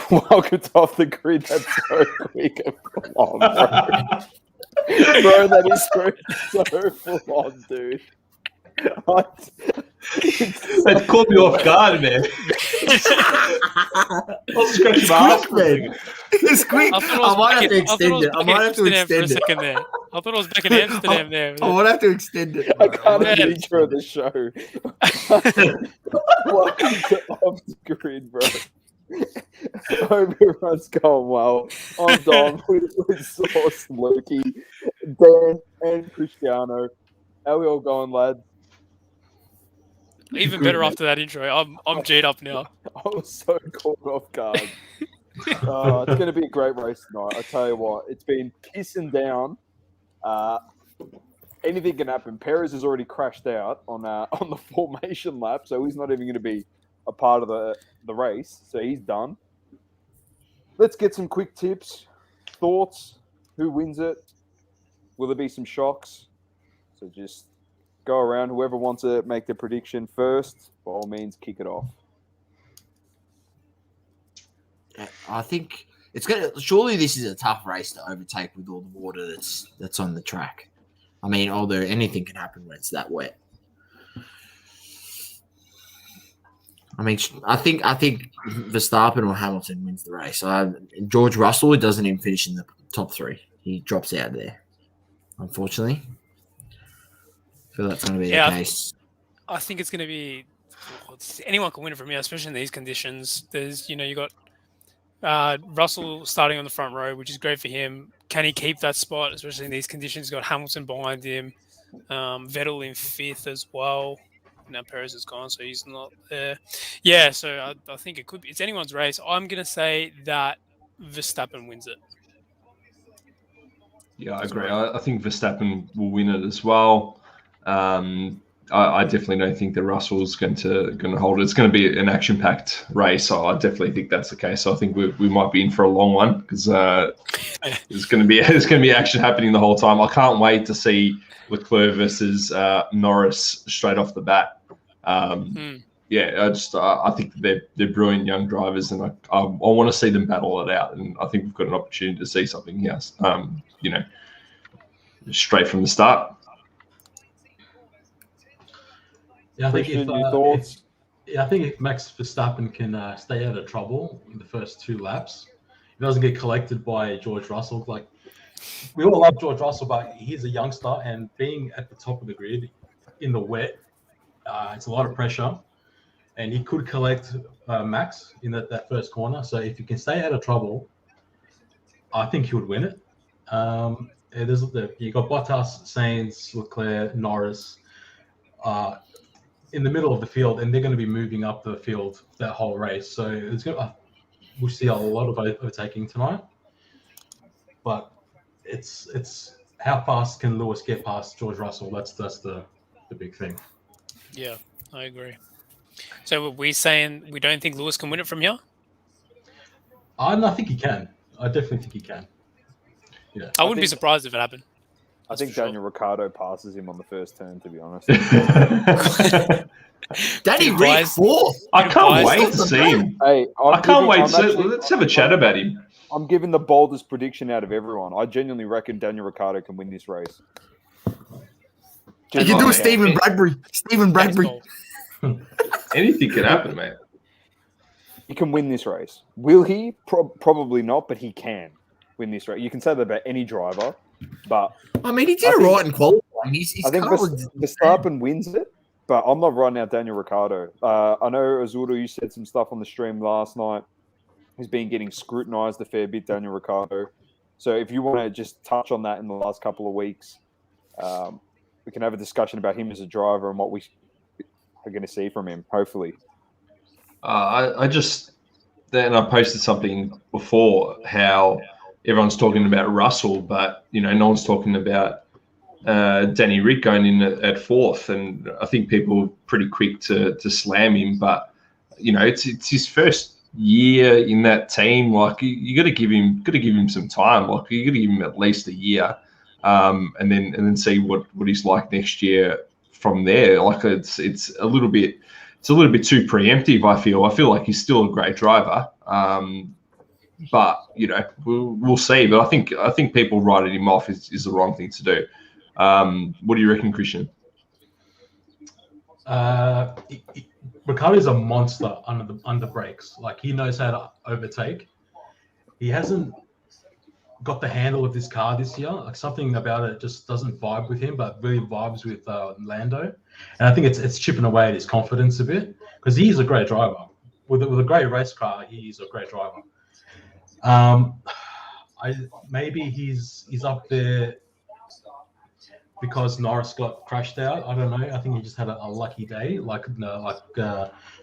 While it's off the grid, that's so quick. Come on, bro. Bro, that is so full on, dude. It caught me off guard, man. I'll scratch my ass, man. It's quick. I might have to extend it. I might have to extend it. There. I thought it was back in Amsterdam there. I might have to extend it. I can't have the intro of the show. Welcome to Off the Grid, bro. I hope everyone's going well. I'm Dom with Sauce, Loki, Dan, and Cristiano. How we all going, lads? Even better after that intro. I'm G'd up now. I was so caught off guard. It's going to be a great race tonight. I tell you what, it's been pissing down. Anything can happen. Perez has already crashed out on the formation lap, so he's not even going to be a part of the race. So he's done. Let's get some quick tips, thoughts. Who wins it? Will there be some shocks? So just go around. Whoever wants to make the prediction first, by all means, kick it off. I think it's gonna. Surely this is a tough race to overtake with all the water that's on the track. I mean, although anything can happen when it's that wet. I mean, I think Verstappen or Hamilton wins the race. George Russell doesn't even finish in the top three. He drops out there, unfortunately. I feel that's going to be the case. I think it's going to be anyone can win it from here, especially in these conditions. There's, you got Russell starting on the front row, which is great for him. Can he keep that spot, especially in these conditions? He's got Hamilton behind him, Vettel in fifth as well. Now Perez is gone, so he's not there. Yeah, so I think it could be. It's anyone's race. I'm going to say that Verstappen wins it. Yeah, I agree. I think Verstappen will win it as well. I definitely don't think that Russell's going to hold it. It's going to be an action-packed race, so I definitely think that's the case. So I think we might be in for a long one because there's going to be action happening the whole time. I can't wait to see Leclerc versus Norris straight off the bat. Yeah, I think they're brilliant young drivers, and I want to see them battle it out. And I think we've got an opportunity to see something here. Straight from the start. Yeah, I think if Max Verstappen can stay out of trouble in the first two laps, he doesn't get collected by George Russell. Like, we all love George Russell, but he's a youngster, and being at the top of the grid in the wet, it's a lot of pressure, and he could collect Max in that first corner. So if he can stay out of trouble, I think he would win it. You got Bottas, Sainz, Leclerc, Norris in the middle of the field, and they're going to be moving up the field that whole race. So we'll see a lot of overtaking tonight. But it's how fast can Lewis get past George Russell? That's the big thing. Yeah, I agree. So are we saying we don't think Lewis can win it from here? I think he can. I definitely think he can. Yeah, I wouldn't be surprised if it happened. I think Daniel Ricciardo passes him on the first turn, to be honest. Danny Rick fourth. I can't wait to see him. Hey, let's have a chat about him. I'm giving the boldest prediction out of everyone. I genuinely reckon Daniel Ricciardo can win this race. You can do a Stephen Bradbury. Anything can happen, man. He can win this race. Will he? Probably not, but he can win this race. You can say that about any driver, but I mean, he did it right in qualifying. I think Verstappen wins it, but I'm not writing out Daniel Ricciardo. I know, Azurdo, you said some stuff on the stream last night. He's been getting scrutinised a fair bit, Daniel Ricciardo. So if you want to just touch on that in the last couple of weeks, we can have a discussion about him as a driver and what we are going to see from him, hopefully. I posted something before how everyone's talking about Russell, but no one's talking about Danny Rick going in at fourth, and I think people are pretty quick to slam him. But it's his first year in that team. Like, you got to give him some time. Like, you got to give him at least a year, and then see what he's like next year from there. Like, it's a little bit too preemptive. I feel like he's still a great driver. but we'll see. But I think people writing him off is the wrong thing to do. What do you reckon, Christian? Ricardo's a monster under brakes. Like, he knows how to overtake. He hasn't got the handle of this car this year. Like, something about it just doesn't vibe with him, but really vibes with Lando. And I think it's chipping away at his confidence a bit, because he's a great driver. With a great race car, he's a great driver. Maybe he's up there because Norris got crashed out. I don't know. I think he just had a lucky day, like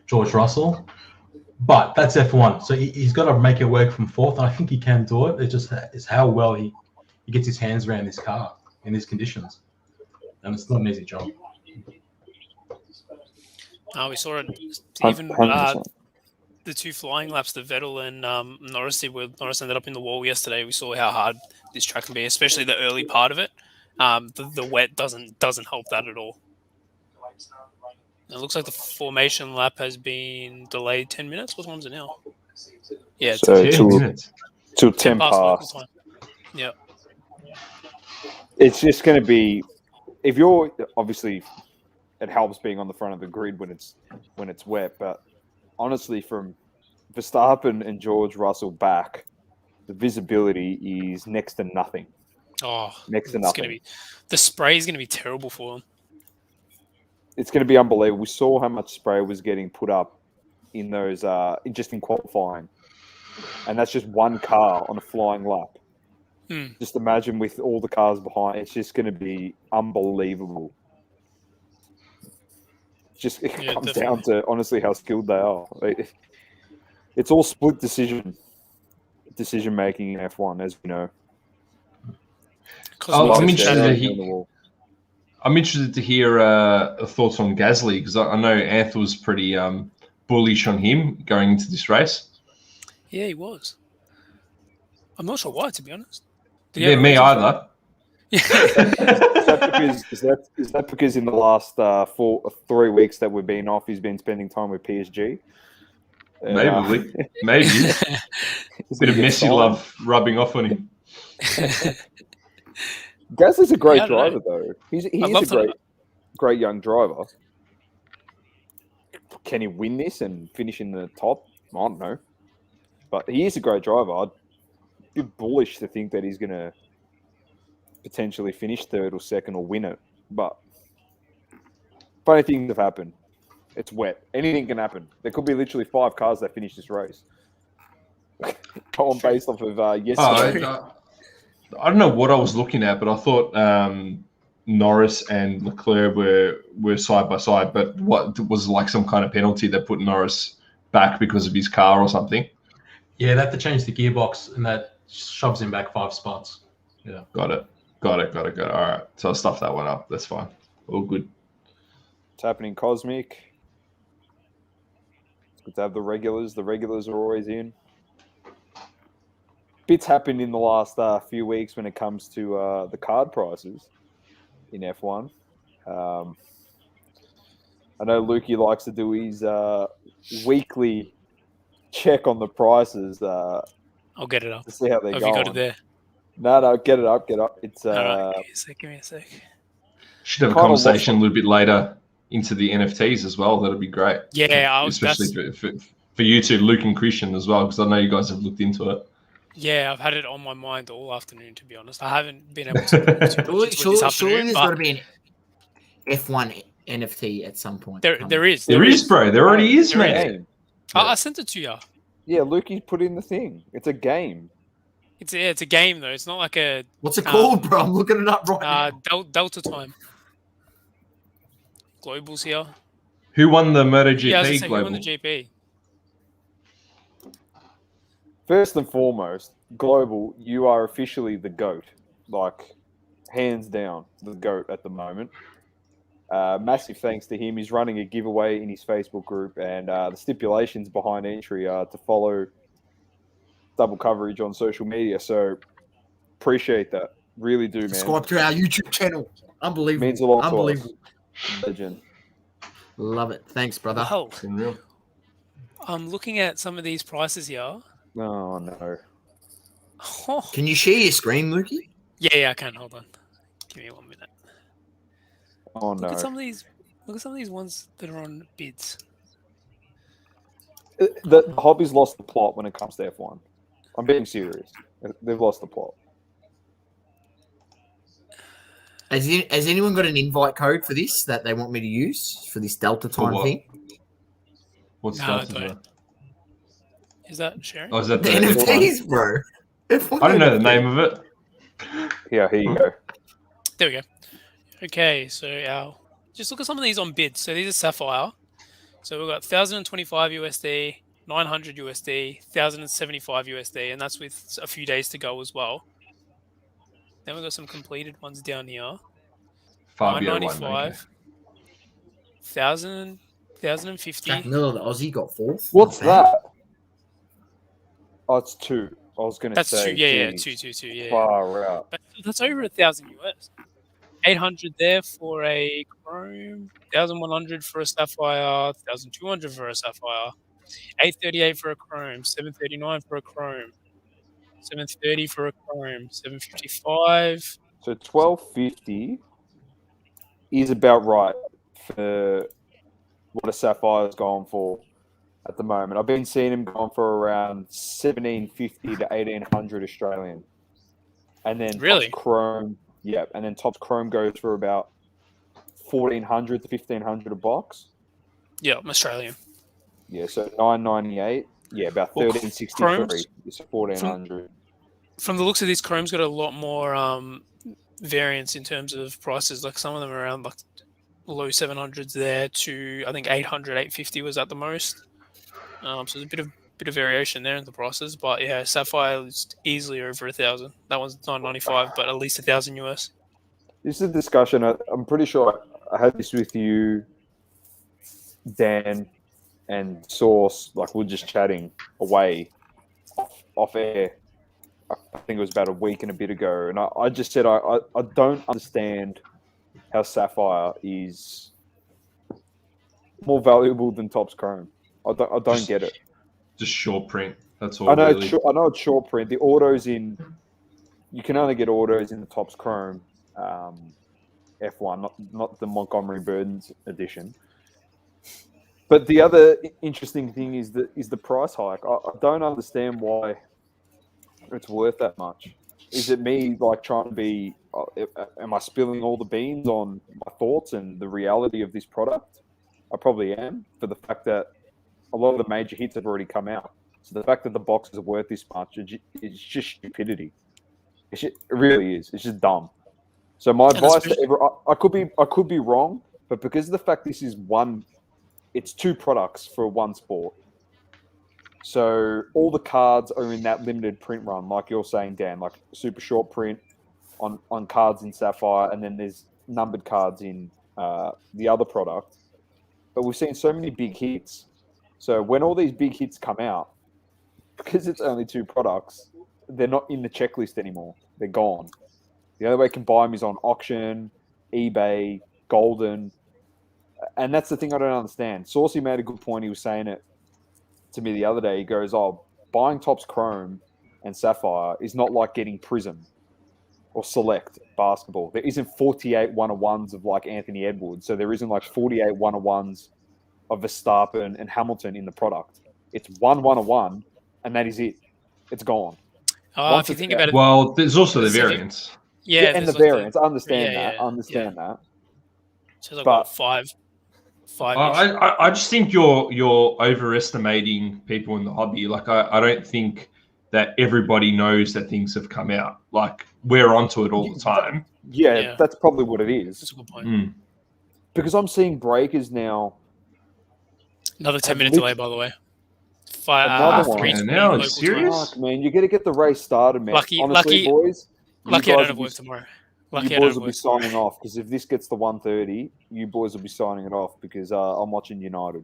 George Russell. But that's F1. So he's got to make it work from fourth, and I think he can do it. It's how well he gets his hands around this car in these conditions. And it's not an easy job. We saw it even the two flying laps that Vettel and Norris did, where Norris ended up in the wall yesterday. We saw how hard this track can be, especially the early part of it. The wet doesn't help that at all. It looks like the formation lap has been delayed 10 minutes. What time is it now? Yeah, so 10 minutes. Till 10 past. Yeah. It's just going to be, if you're obviously, it helps being on the front of the grid when it's wet. But honestly, from Verstappen and George Russell back, the visibility is next to nothing. Oh, next to nothing. The spray is going to be terrible for them. It's going to be unbelievable. We saw how much spray was getting put up in those, just in qualifying, and that's just one car on a flying lap. Just imagine with all the cars behind. It's just going to be unbelievable. It comes down to honestly how skilled they are. It's all split decision making in F1, as you know. I'm interested to hear thoughts on Gasly, because I know Anth was pretty bullish on him going into this race. Yeah, he was. I'm not sure why, to be honest. Yeah, me either. Is that because in the last 3 weeks that we've been off, he's been spending time with PSG? Maybe. A bit of Messi love rubbing off on him. Gasly's a great driver, though. He is a great young driver. Can he win this and finish in the top? I don't know. But he is a great driver. I'd be bullish to think that he's going to potentially finish third or second or win it. But funny things have happened. It's wet. Anything can happen. There could be literally 5 cars that finish this race. Based off of yesterday. I don't know what I was looking at, but I thought Norris and Leclerc were side by side. But what was like some kind of penalty that put Norris back because of his car or something? Yeah, they have to change the gearbox, and that shoves him back 5 spots. Yeah, got it. All right, so I'll stuff that one up. That's fine. All good. It's happening, Cosmic. It's good to have the regulars. The regulars are always in. Bits happened in the last few weeks when it comes to the card prices in F1. I know Lukey likes to do his weekly check on the prices. I'll get it up. To see how they're going. You got it there? No, get it up. It's right, give me a sec. Should have a conversation a little bit later into the NFTs as well. That'd be great. Yeah, especially for you two, Luke and Christian as well, because I know you guys have looked into it. Yeah, I've had it on my mind all afternoon, to be honest. I haven't been able to. Surely there's got to be an F1 NFT at some point. There is, bro. There already is, man. I sent it to you. Yeah, Lukey put in the thing. It's a game. It's a game though. It's not like a. What's it called, bro? I'm looking it up right now. Delta Time. Global's here. Who won the MotoGP? Yeah, who won the GP? First and foremost, Global, you are officially the GOAT. Like, hands down, the GOAT at the moment. Massive thanks to him. He's running a giveaway in his Facebook group, and the stipulations behind entry are to follow double coverage on social media. So, appreciate that. Really do, man. Subscribe to our YouTube channel. Unbelievable. Means a lot to us. Legend. Love it. Thanks, brother. Oh, I'm looking at some of these prices here. Oh no. Oh. Can you share your screen, Lukey? Yeah, I can. Hold on. Give me 1 minute. Oh Look at no. some of these. Look at some of these ones that are on bids. The hobby's lost the plot when it comes to F1. I'm being serious. They've lost the plot. Has anyone got an invite code for this that they want me to use for this Delta For time what? thing? What's No, that? don't. Is that sharing? Oh, is that The the F1? NFTs, bro. I don't know the name of it. Yeah, here you go. There we go. Okay, so just look at some of these on bids. So these are Sapphire. So we've got 1,025 USD, 900 USD, 1,075 USD, and that's with a few days to go as well. Then we've got some completed ones down here. Fabio one. Okay. 995, 1,000, 1,050. Jack Miller, the Aussie, got fourth. What's Not bad. that? Oh, it's 2. I was going to That's say. 2, yeah, geez, 2, yeah. Far out. But that's over 1,000 US. 800 there for a Chrome, 1,100 for a Sapphire, 1,200 for a Sapphire, 838 for a Chrome, 739 for a Chrome, 730 for a Chrome, 755. So 1250 is about right for what a Sapphire's going for at the moment. I've been seeing him going for around 1,750 to 1,800 Australian. And then Really? Topps Chrome, yeah, and then Topps Chrome goes for about 1,400 to 1,500 a box. Yeah, I'm Australian. Yeah, so 998. Yeah, about Well, 1,363 is 1,400. From the looks of these, Chrome's got a lot more variance in terms of prices. Like some of them are around like low 700s there to I think 800, 850 was at the most. So there's a bit of variation there in the prices, but yeah, Sapphire is easily over 1,000. That one's 995, but at least 1,000 US. This is a discussion. I'm pretty sure I had this with you, Dan, and Source. Like we're just chatting away off air. I think it was about a week and a bit ago, and I just said I don't understand how Sapphire is more valuable than Topps Chrome. I don't get it. Just short print. That's all. I know really. I know it's short print. The autos you can only get autos in the Topps Chrome F1, not the Montgomery Burdens edition. But the other interesting thing is the price hike. I don't understand why it's worth that much. Is it me like trying to be? Am I spilling all the beans on my thoughts and the reality of this product? I probably am, for the fact that a lot of the major hits have already come out. So the fact that the boxes are worth this much is just stupidity. It really is. It's just dumb. So my advice to I could be wrong, but because of the fact this is it's 2 products for one sport. So all the cards are in that limited print run, like you're saying, Dan, like super short print on cards in Sapphire, and then there's numbered cards in the other product. But we've seen so many big hits. So when all these big hits come out, because it's only 2 products, they're not in the checklist anymore. They're gone. The only way you can buy them is on auction, eBay, Golden. And that's the thing I don't understand. Saucy made a good point. He was saying it to me the other day. He goes, buying Topps Chrome and Sapphire is not like getting Prism or Select basketball. There isn't 48 one-on-ones of like Anthony Edwards. So there isn't like 48 one-on-ones of Verstappen and Hamilton in the product. It's one one-on-one, and that is it. It's gone. If you think about it, well, there's also the variance. Yeah, and the like variance. I understand that. Yeah. I understand that. So like But- what, five. I just think you're overestimating people in the hobby. Like I don't think that everybody knows that things have come out. Like we're onto it all the time. Yeah, that's probably what it is. That's a good point. Mm. Because I'm seeing breakers now. Another 10-minute delay, by the way. Another one. 3:20 Now, local serious? Fuck, man, you got to get the race started, man. Honestly, boys. Lucky I don't have work tomorrow. You boys will be signing off, because if this gets to 1:30, you boys will be signing it off, because I'm watching United.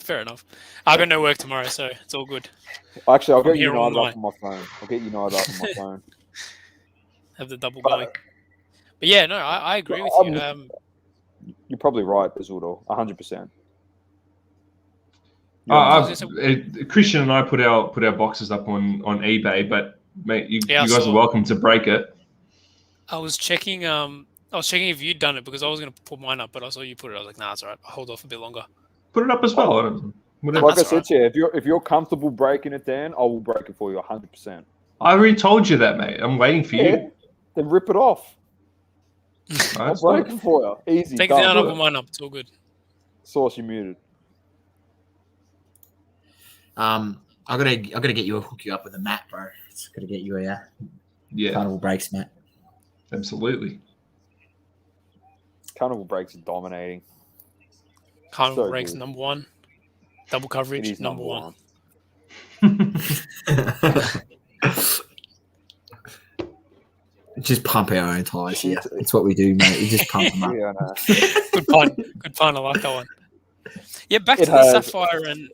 Fair enough. I've got no work tomorrow, so it's all good. Actually, I'll get here all United up night. on my phone. I'll get United up on my phone. Have the double going. But yeah, no, I agree with you. You're probably right, Azuldo. 100%. Christian and I put our boxes up on eBay, but mate, you guys are welcome to break it. I was checking if you'd done it because I was going to put mine up, but I saw you put it. I was like, nah, it's all right. I'll hold off a bit longer. Put it up as well. Like I said to you, if you're comfortable breaking it, Dan, I will break it for you 100%. I already told you that, mate. I'm waiting for you. Then rip it off. I'll break it for you. Easy. Take it down, I'll put mine up. It's all good. Source, you muted. I gotta get you hook you up with a mat, bro. It's gotta get you a carnival breaks mat. Absolutely. Carnival breaks are dominating. Carnival breaks number one. Double coverage is number one. Just pump our own tires here. It's what we do, mate. We just pump them up. Yeah, I know. Good pun. I like that one. Yeah, back to the Sapphire and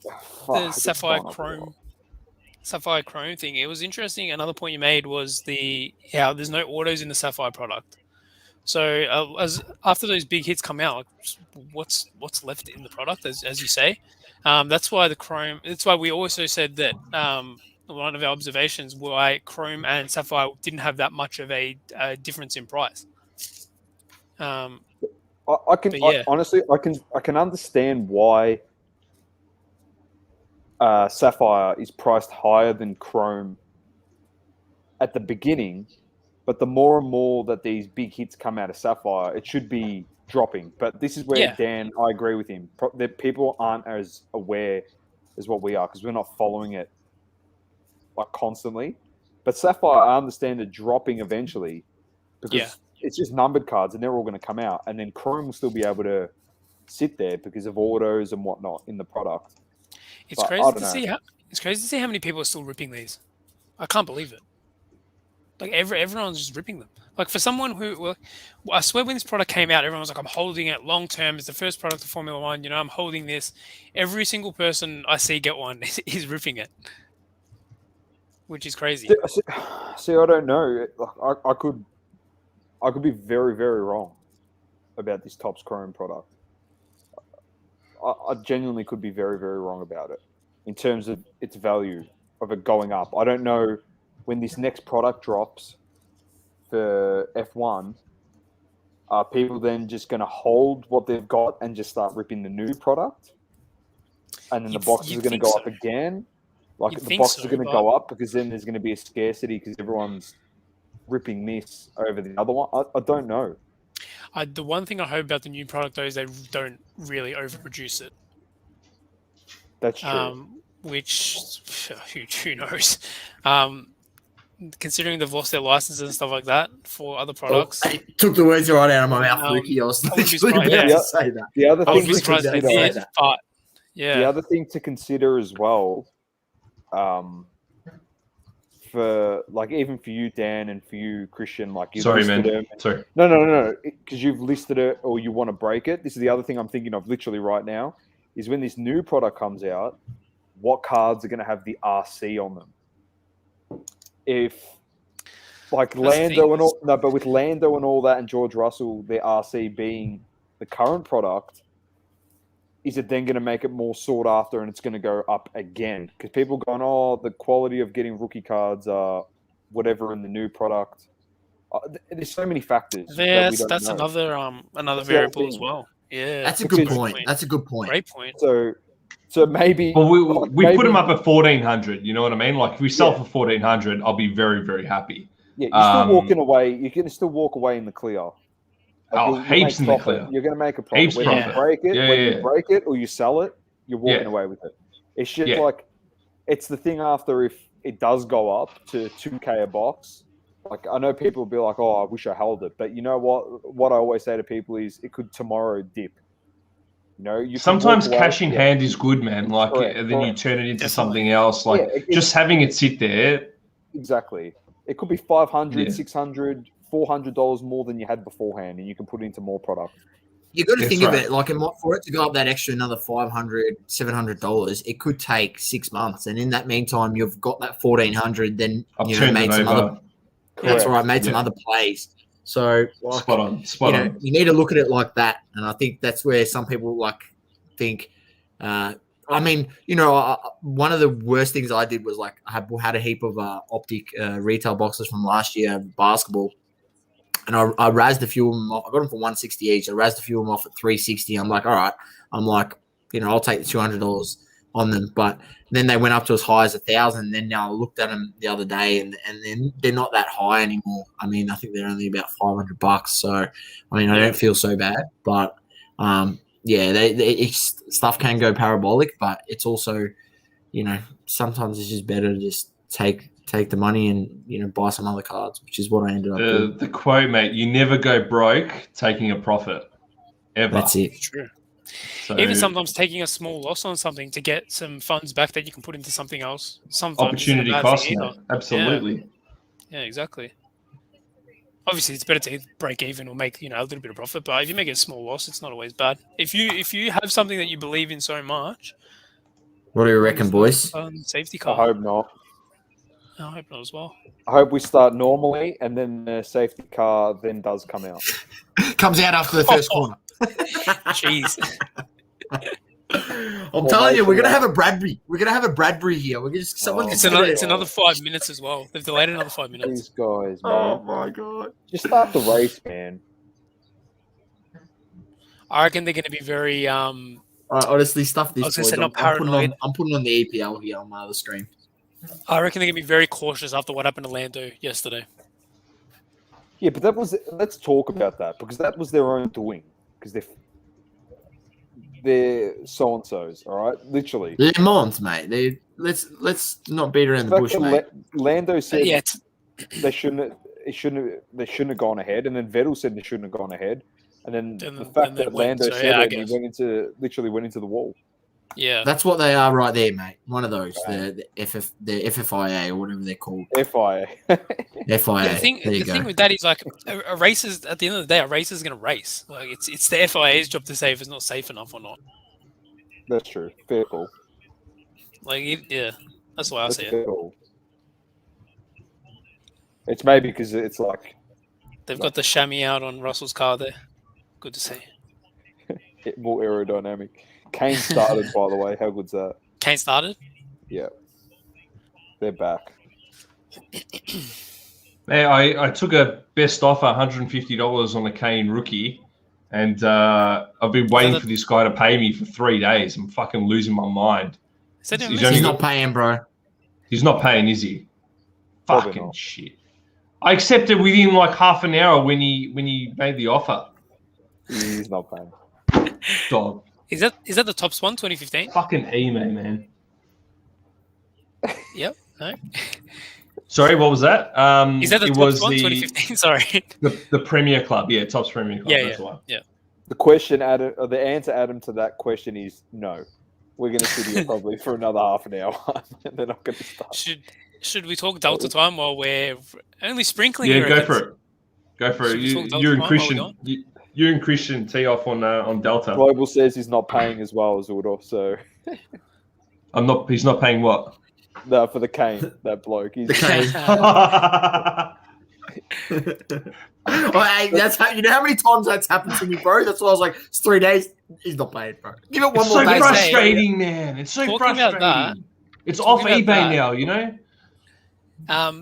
the Sapphire Chrome thing. It was interesting. Another point you made was how there's no autos in the Sapphire product. So after those big hits come out, what's left in the product, as you say? That's why the Chrome. That's why we also said that one of our observations why Chrome and Sapphire didn't have that much of a difference in price. Honestly, I can understand why Sapphire is priced higher than Chrome at the beginning, but the more and more that these big hits come out of Sapphire, it should be dropping. But this is where Dan, I agree with him. That people aren't as aware as what we are because we're not following it like constantly. But Sapphire, I understand it dropping eventually because it's just numbered cards and they're all going to come out, and then Chrome will still be able to sit there because of autos and whatnot in the product. It's crazy to see how many people are still ripping these. I can't believe it. Like everyone's just ripping them. Like for someone who, I swear when this product came out, everyone was like, "I'm holding it long term. It's the first product of Formula One. I'm holding this." Every single person I see get one is ripping it, which is crazy. See, I don't know. I could be very, very wrong about this Topps Chrome product. I genuinely could be very, very wrong about it in terms of its value of it going up. I don't know when this next product drops for F1, are people then just going to hold what they've got and just start ripping the new product? And then the boxes are going to go up again? Like the boxes are going to go up because then there's going to be a scarcity because everyone's ripping this over the other one. I don't know. The one thing I hope about the new product, though, is they don't really overproduce it. That's true. Which, who knows? Considering they've lost their licenses and stuff like that for other products. I took the words right out of my mouth, Ricky. I was literally about to say that. The other thing to consider, the other thing to consider as well, for like even for you, Dan, and for you, Christian, like you've listed it. Sorry. No, because you've listed it or you want to break it. This is the other thing I'm thinking of literally right now is when this new product comes out, what cards are going to have the RC on them? If like Lando and all, no, but with Lando and all that and George Russell, their RC being the current product, is it then going to make it more sought after and it's going to go up again? Because people are going, oh, the quality of getting rookie cards are whatever in the new product. There's so many factors. Yes, that's another variable as well. Yeah, that's a good point. That's a good point. Great point. So maybe. Well, we put them up at 1,400. You know what I mean? Like if we sell for 1,400, I'll be very, very happy. Yeah, you're still walking away. You can still walk away in the clear. Heaps in the clear. You're going to make a profit. Whether you break it, you break it or you sell it, you're walking away with it. It's just like, it's the thing after if it does go up to 2K a box. Like I know people will be like, oh, I wish I held it. But you know what I always say to people is it could tomorrow dip. You sometimes cash in hand is good, man. Like then you turn it into something else. Like just having it sit there. Exactly. It could be $500, $600, $400 more than you had beforehand, and you can put it into more product. You got to think of it like for it to go up that extra another $500, $700. It could take 6 months, and in that meantime, you've got that $1,400. Then made some other. That's right, made some other plays. So spot on. You need to look at it like that, and I think that's where some people think. I I mean, one of the worst things I did was like I had a heap of optic retail boxes from last year of basketball, and I razzed a few of them off. I got them for $160 each. I razzed a few of them off at $360. I'm like, all right. I'm like, I'll take the $200 on them. But then they went up to as high as $1,000. And then now I looked at them the other day, and then they're not that high anymore. I mean, I think they're only about $500. So, I mean, I don't feel so bad. But stuff can go parabolic, but it's also, sometimes it's just better to just take the money and buy some other cards, which is what I ended up doing. The quote, mate: "You never go broke taking a profit, ever." That's it. True. So, even sometimes taking a small loss on something to get some funds back that you can put into something else. Sometimes opportunity cost, mate. Absolutely. Yeah, exactly. Obviously, it's better to break even or make a little bit of profit. But if you make a small loss, it's not always bad. If you have something that you believe in so much, what do you reckon, boys? Safety car. I hope not. I hope not as well. I hope we start normally, and then the safety car then does come out. Comes out after the first corner. Jeez. I'm telling you, we're gonna have a Bradbury. We're gonna have a Bradbury here. We're just It's another 5 minutes as well. They've delayed another 5 minutes. These guys, man. Oh my god! Just start the race, man. I reckon they're going to be very. Honestly, stuff this. I was going to say not paranoid. I'm putting on the EPL here on my other screen. I reckon they're going to be very cautious after what happened to Lando yesterday. Yeah, but let's talk about that, because that was their own doing. Because they're so and so's, all right, literally. Le Mans, mate. Let's not beat around the bush, mate. Lando said they shouldn't have gone ahead, and then Vettel said they shouldn't have gone ahead, and then the fact that Lando said it, he went into the wall. Yeah, that's what they are right there, mate. One of those, the FFIA or whatever they're called. FIA. FIA. The thing with that is like a race is, at the end of the day, a race is going to race. Like it's the FIA's job to say if it's not safe enough or not. That's true. Fair call. That's why I see it. Cool. It's maybe because it's like they've got the chamois out on Russell's car there. Good to see. More aerodynamic. Kane started, by the way. How good's that? Kane started? Yeah. They're back. Hey, I took a best offer, $150 on a Kane rookie, and I've been waiting for this guy to pay me for 3 days. I'm fucking losing my mind. He's not paying, bro. He's not paying, is he? Fucking shit. I accepted within like half an hour when he made the offer. He's not paying. Dog. Is that the Tops one, 2015? Fucking email, man. Yep. No. Sorry, what was that? Is that the Tops one, 2015? Sorry. The Premier Club, yeah, Tops Premier Club. Yeah. The question, Adam, or the answer, Adam, to that question is no. We're going to sit here probably for another half an hour, and they're not going to start. Should we talk Delta time while we're only sprinkling? Yeah, go for it. Go for it. You and Christian. You and Christian tee off on Delta. Global says he's not paying as well as Udo, so He's not paying what? No, for the Kane, that bloke. He's the Kane. Hey, that's how, you know how many times that's happened to me, bro? That's why I was like, it's 3 days. He's not paid, bro. Give it one more day. It's so frustrating, man. It's so frustrating. It's off eBay now, you know?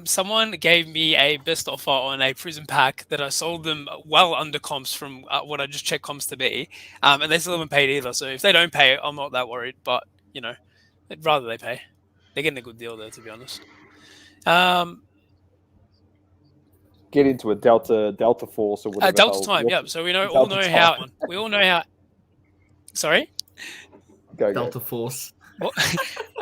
Someone gave me a best offer on a prison pack that I sold them well under comps from what I just checked comps to be, and they still haven't paid either. So if they don't pay, I'm not that worried. But I'd rather they pay. They're getting a good deal there, to be honest. Get into a Delta Force or whatever. Delta time, yeah. So we all know how. Sorry. Delta Force. Well,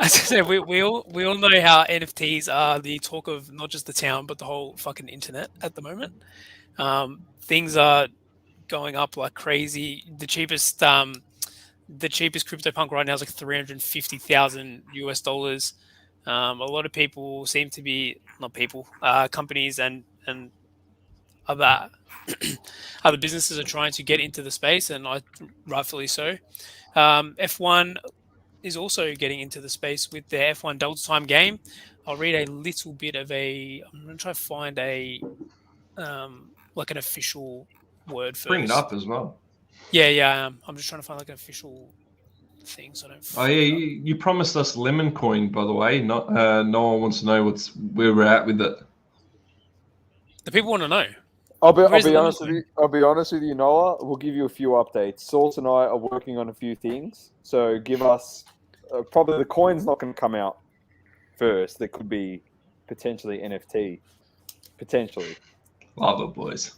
as I said, we all know how NFTs are the talk of not just the town but the whole fucking internet at the moment. Things are going up like crazy. The cheapest CryptoPunk right now is like $350,000 US. A lot of people seem to be companies and other businesses are trying to get into the space, and rightfully so. F1 is also getting into the space with their F1 Delta Time game. I'll read a little bit of I'm going to try to find like an official word first. Bring it up as well. Yeah. I'm just trying to find like an official things. I don't. Oh yeah, you promised us lemon coin, by the way. Not no one wants to know where we're at with it. The people want to know. I'll Where's be the honest with you. I'll be honest with you, Noah. We'll give you a few updates. Sauce and I are working on a few things, so give us probably the coin's not going to come out first. There could be potentially NFT, potentially. Love it, boys.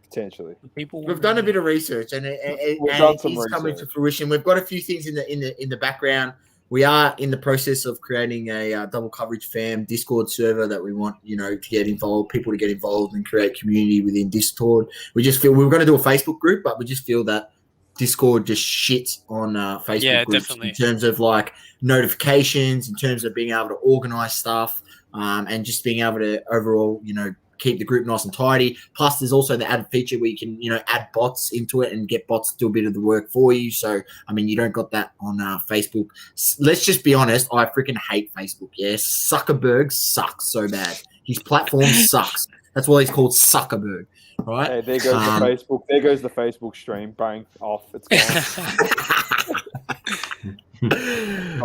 Potentially. We've done a bit of research, and We've done some it's coming to research. fruition. We've got a few things in the background. We are in the process of creating a double coverage fam Discord server that we want, to get involved, people to get involved and create community within Discord. We just feel we were going to do a Facebook group, but we just feel that Discord just shits on Facebook groups definitely. in terms of like notifications, in terms of being able to organize stuff, and just being able to overall, keep the group nice and tidy. Plus, there's also the added feature where you can, add bots into it and get bots to do a bit of the work for you. So, you don't got that on Facebook. Let's just be honest. I freaking hate Facebook. Yeah, Zuckerberg sucks so bad. His platform sucks. That's why he's called Zuckerberg. Right? Hey, there goes the Facebook. There goes the Facebook stream. Bang, off. It's gone. We're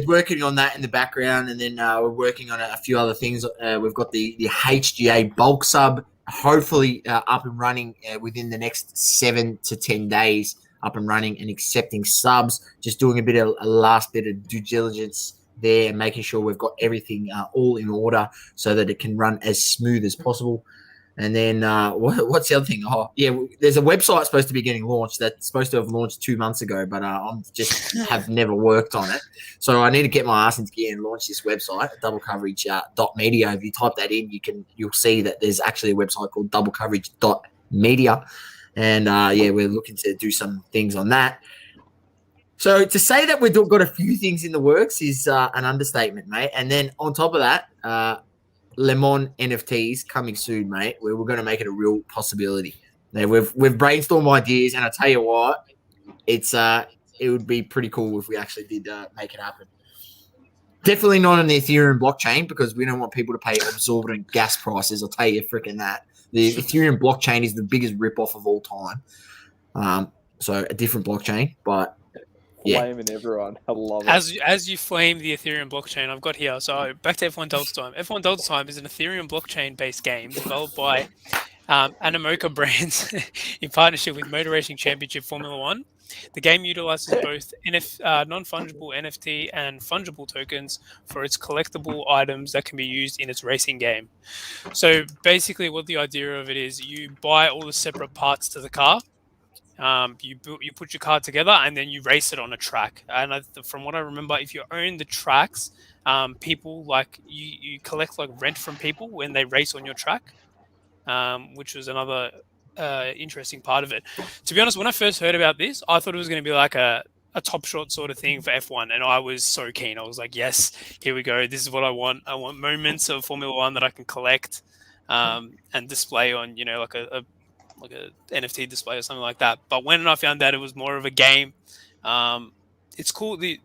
working on that in the background, and then we're working on a few other things. We've got the HGA bulk sub, hopefully up and running within the next 7 to 10 days, up and running and accepting subs. Just doing a last bit of due diligence there and making sure we've got everything all in order so that it can run as smooth as possible. And then what's the other thing? Oh, yeah, there's a website supposed to be getting launched that's supposed to have launched 2 months ago, but I'm just have never worked on it. So I need to get my ass into gear and launch this website, doublecoverage.media. If you type that in, you'll see that there's actually a website called doublecoverage.media. And we're looking to do some things on that. So to say that we've got a few things in the works is an understatement, mate. And then on top of that, Lemon NFTs coming soon, mate. We're going to make it a real possibility. Now, we've brainstormed ideas, and I tell you what, it would be pretty cool if we actually did make it happen. Definitely not on the Ethereum blockchain because we don't want people to pay exorbitant gas prices. I'll tell you freaking that. The Ethereum blockchain is the biggest ripoff of all time. So a different blockchain, but Flaming everyone. I love it. As you flame the Ethereum blockchain, I've got here. So back to F1 Delta Time. F1 Delta Time is an Ethereum blockchain-based game developed by Animoca Brands in partnership with Motor Racing Championship Formula One. The game utilizes both non-fungible NFT and fungible tokens for its collectible items that can be used in its racing game. So basically what the idea of it is, you buy all the separate parts to the car. You put your car together and then you race it on a track. And from what I remember, if you own the tracks, people you collect rent from people when they race on your track, which was another interesting part of it. To be honest, when I first heard about this, I thought it was going to be like a Top Shot sort of thing for F1, and I was so keen. I was like, yes, here we go. This is what I want. I want moments of Formula One that I can collect and display on, like a NFT display or something like that. But when I found out it was more of a game, it's cool. We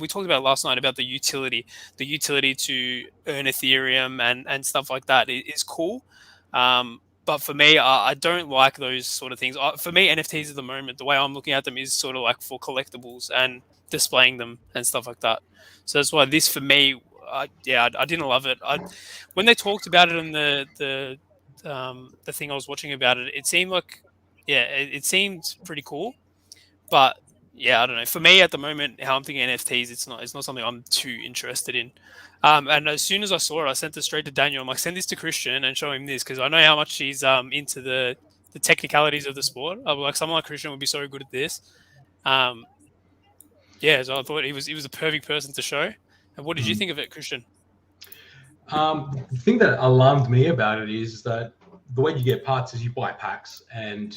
talked about last night about the utility to earn Ethereum and stuff like that is cool. But for me, I don't like those sort of things. For me, NFTs at the moment, the way I'm looking at them is sort of like for collectibles and displaying them and stuff like that. So that's why this, for me, I didn't love it. When they talked about it in the thing I was watching about it, it seemed like, it seemed pretty cool. But yeah, I don't know. For me at the moment, how I'm thinking NFTs, it's not something I'm too interested in. And as soon as I saw it, I sent it straight to Daniel. I'm like, send this to Christian and show him this, because I know how much he's into the technicalities of the sport. I was like, someone like Christian would be so good at this. So I thought he was a perfect person to show. And what did you think of it, Christian? The thing that alarmed me about it is that the way you get parts is you buy packs, and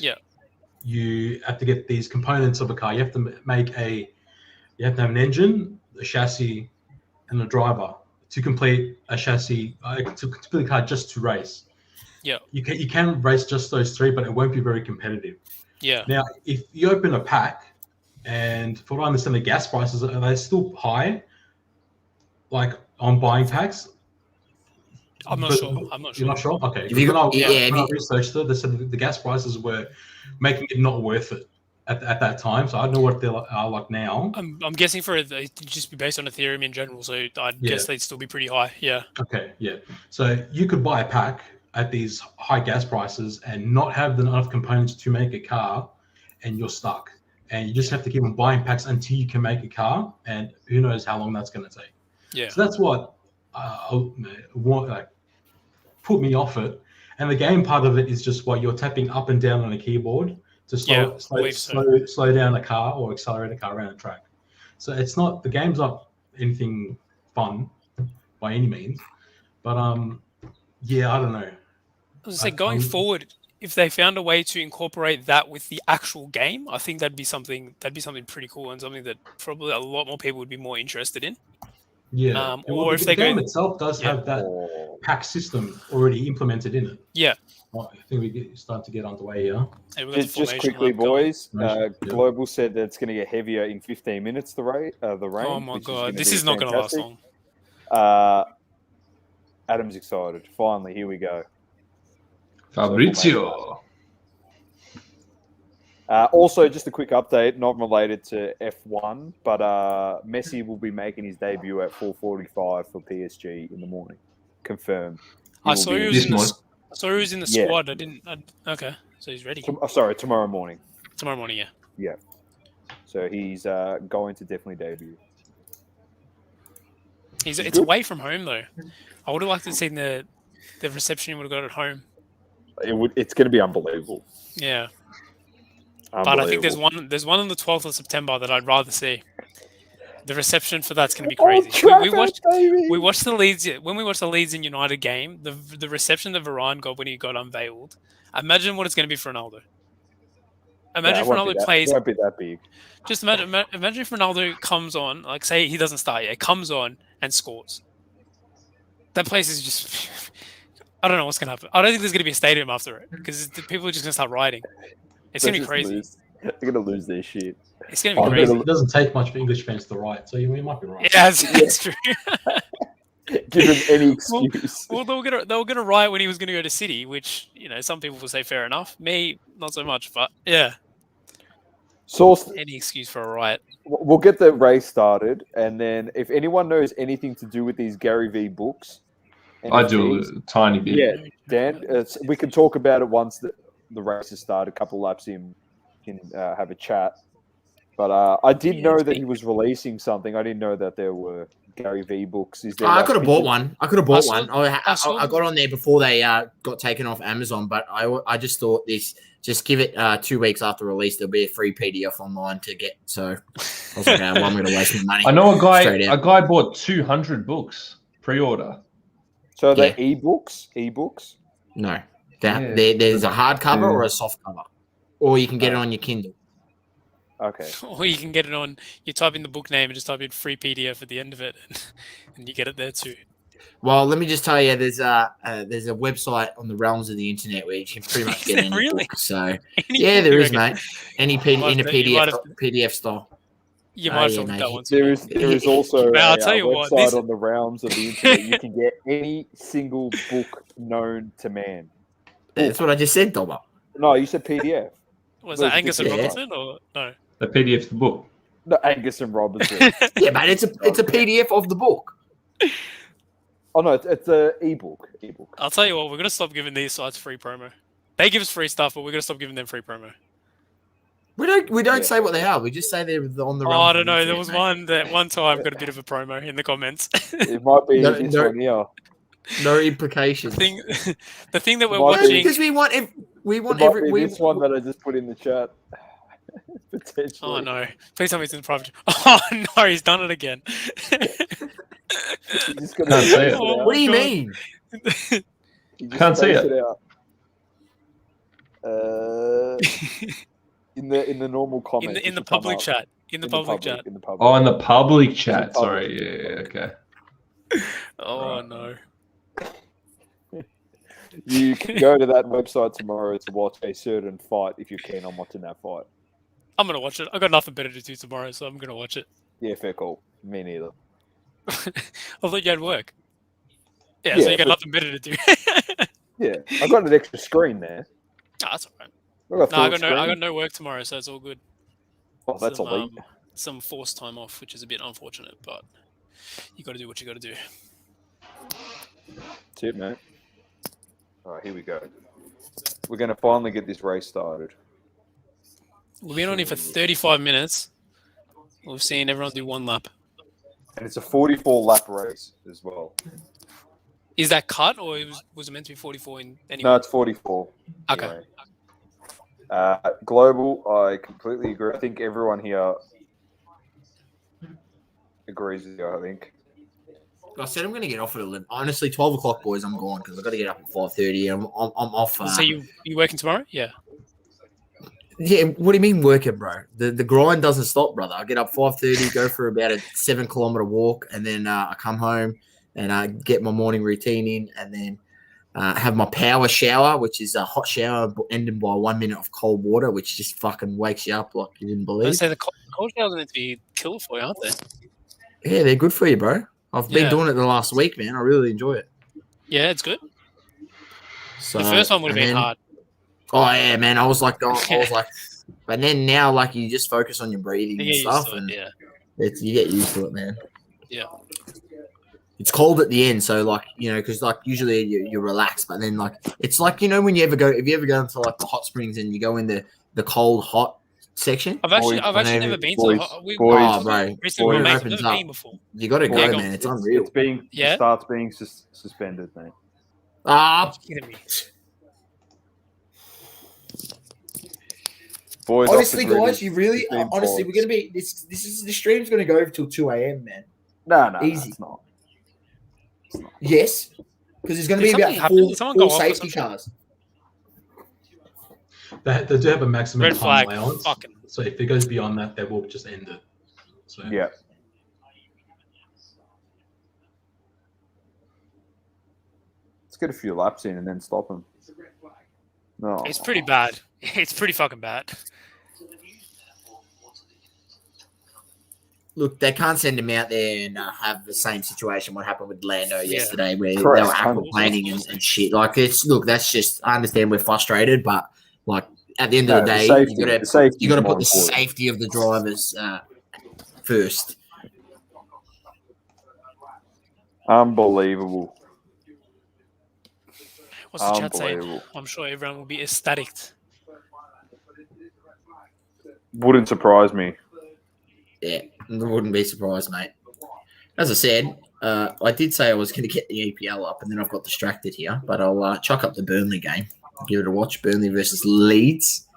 you have to get these components of a car. You have to have an engine, a chassis, and a driver to complete a chassis, to complete a car just to race. Yeah. You can race just those three, but it won't be very competitive. Yeah. Now, if you open a pack, and for what I understand, the gas prices, are they still high, like on buying packs? I'm not sure. You're not sure? Okay. When I researched it, they said the gas prices were making it not worth it at that time. So I don't know what they are like now. I'm guessing for it, they'd just be based on Ethereum in general. So I'd guess they'd still be pretty high. Yeah. Okay. Yeah. So you could buy a pack at these high gas prices and not have enough components to make a car, and you're stuck. And you just have to keep on buying packs until you can make a car, and who knows how long that's going to take. Yeah. So that's what put me off it. And the game part of it is just what you're tapping up and down on a keyboard to slow down a car or accelerate a car around a track. So the game's not anything fun by any means. But I don't know. I was say going forward, if they found a way to incorporate that with the actual game, I think that'd be something pretty cool and something that probably a lot more people would be more interested in. Yeah. Or if the game itself does have that pack system already implemented in it. Yeah. Well, I think we start to get underway here. Just quickly, boys. Global said that it's going to get heavier in 15 minutes. The rain. Oh my god, this is not going to last long. Adam's excited. Finally, here we go. Fabrizio. Also, just a quick update, not related to F1, but Messi will be making his debut at 4:45 for PSG in the morning. Confirmed. I saw he was in the squad. Okay, so he's ready. Sorry, tomorrow morning. Tomorrow morning, yeah. Yeah. So he's going to definitely debut. It's away from home though. I would have liked to see the reception he would have got at home. It's going to be unbelievable. Yeah. But I think there's one on the 12th of September that I'd rather see. The reception for that's going to be crazy. We watched the Leeds when we watched the Leeds and United game. The reception that Varane got when he got unveiled. Imagine what it's going to be for Ronaldo. Imagine if Ronaldo plays. It won't be that big. Just imagine if Ronaldo comes on, like say he doesn't start yet, comes on and scores. That place is just. I don't know what's going to happen. I don't think there's going to be a stadium after it because people are just going to start rioting. It's going to be crazy. They're going to lose their shit. It's going to be crazy. It doesn't take much for English fans to riot, so you might be right. Yeah, that's true. Give him any excuse. Well, they were going to riot when he was going to go to City, which some people will say fair enough. Me, not so much, but yeah. Source. Any excuse for a riot. We'll get the race started, and then if anyone knows anything to do with these Gary V books, I do a tiny bit. Yeah, Dan, we can talk about it once the race has started. A couple laps in, can have a chat. But I did know that he was releasing something. I didn't know that there were Gary V books. Is there? I could have bought one. I got on there before they got taken off Amazon, but I just thought just give it 2 weeks after release. There'll be a free PDF online to get. So I was like, well, I'm going to waste my money. I know a guy bought 200 books pre-order. So are they ebooks? No. There's a hardcover or a soft cover. Or you can get it on your Kindle. Okay. Or you can get it on, you type in the book name and just type in free PDF at the end of it, and you get it there too. Well, let me just tell you, there's a website on the realms of the internet where you can pretty much get any book. So, there is, mate. Any in a PDF style. You might have that one. There is also a website on the realms of the internet. You can get any single book known to man. That's what I just said, Dobber. No, you said PDF. Was that Angus and Robinson or no? The PDF of the book. No, Angus and Robinson. Yeah, but it's a PDF of the book. Oh no, it's an ebook. I'll tell you what, we're gonna stop giving these sites free promo. They give us free stuff, but we're gonna stop giving them free promo. We don't say what they are. We just say they're on the. Oh, I don't know. There was one time got a bit of a promo in the comments. It might be this one here. No implications. The thing that we're watching because we want this one that I just put in the chat. Potentially. Oh no! Please tell me it's in private. Oh no! He's done it again. Can't see it. What do you mean? Can't see it. In the normal comments. In the public chat. In the public chat. Oh, in the public chat. Sorry. Yeah. Okay. Oh no. You can go to that website tomorrow to watch a certain fight if you're keen on watching that fight. I'm going to watch it. I've got nothing better to do tomorrow, so I'm going to watch it. Yeah, fair call. Me neither. I thought you had work. Yeah, so you got nothing better to do. Yeah, I've got an extra screen there. Oh, that's all right. I got no work tomorrow, so it's all good. Oh, that's elite. Some forced time off, which is a bit unfortunate, but you got to do what you got to do. That's it, mate. All right, here we go. We're going to finally get this race started. We've been on here for 35 minutes. We've seen everyone do one lap. And it's a 44-lap race as well. Is that cut, or was it meant to be 44 in any No, it's 44. Okay. Anyway. Global, I completely agree. I think everyone here agrees with you, I think. I said I'm going to get off at 11. Honestly, 12 o'clock, boys, I'm gone because I've got to get up at 5:30. I'm off. So you working tomorrow? Yeah. Yeah, what do you mean working, bro? The grind doesn't stop, brother. I get up 5:30, go for about a 7-kilometer walk, and then I come home and I get my morning routine in, and then have my power shower, which is a hot shower ended by 1 minute of cold water, which just fucking wakes you up like you didn't believe. I say the cold showers are meant to be killer for you, aren't they? Yeah, they're good for you, bro. I've been doing it the last week, man. I really enjoy it. Yeah, it's good. So, the first one would have been hard. Oh yeah, man. I was like, but then now, like, you just focus on your breathing and stuff, and you get used to it, man. Yeah. It's cold at the end, so like, you know, because like usually you're relaxed, but then like it's like, you know, when you ever go into like the hot springs and you go in the cold hot section. I've actually never been to the hot. Bro, recently I've never been before. You got to go, man. It's unreal. It starts being suspended, mate. Kidding me. Boys, honestly, guys, you really honestly, we're gonna be this stream's gonna go till 2 a.m., man. No, easy. It's not. Yes, because there's going to be about four safety cars. They do have a maximum red flag allowance. So if it goes beyond that, they will just end it. So. Yeah. Let's get a few laps in and then stop them. No, it's pretty bad. It's pretty fucking bad. Look, they can't send him out there and have the same situation what happened with Lando yesterday, where they were aquaplaning and shit. Like, that's just, I understand we're frustrated, but like at the end of the day, you got to put the safety of the drivers first. Unbelievable. What's the chat saying? I'm sure everyone will be ecstatic. Wouldn't surprise me. Yeah, wouldn't be surprised, mate. As I said, I did say I was going to get the EPL up, and then I've got distracted here. But I'll chuck up the Burnley game. I'll give it a watch. Burnley versus Leeds.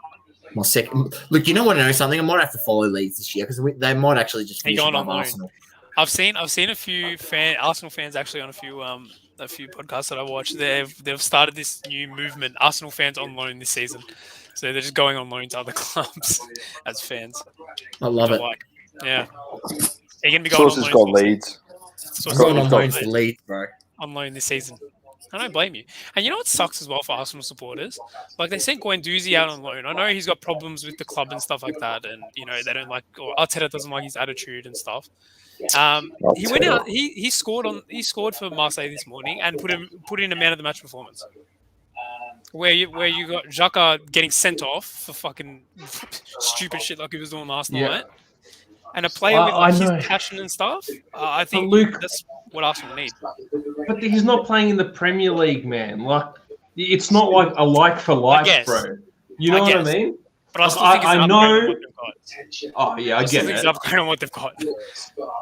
My second. Look, you know what? I know something. I might have to follow Leeds this year because they might actually just finish above Arsenal. I've seen a few Arsenal fans actually on a few podcasts that I watched. They've started this new movement. Arsenal fans on loan this season, so they're just going on loan to other clubs as fans. I love it. Yeah. You're going to be going Sources got Leeds. Going on loan for Leeds, bro. On loan this season. I don't blame you. And you know what sucks as well for Arsenal supporters? Like, they sent Guendouzi out on loan. I know he's got problems with the club and stuff like that, and, you know, they don't like, or Arteta doesn't like his attitude and stuff. He went out, he scored for Marseille this morning and put in a man of the match performance. Where you got Xhaka getting sent off for fucking stupid shit like he was doing last night. And a player with his passion and stuff, I think that's what Arsenal need. But he's not playing in the Premier League, man. Like, it's not like a like for like, bro. You know what I mean? But I still think it's an upgrade on what they've got. Oh, yeah, I get it. It's an upgrade on what they've got.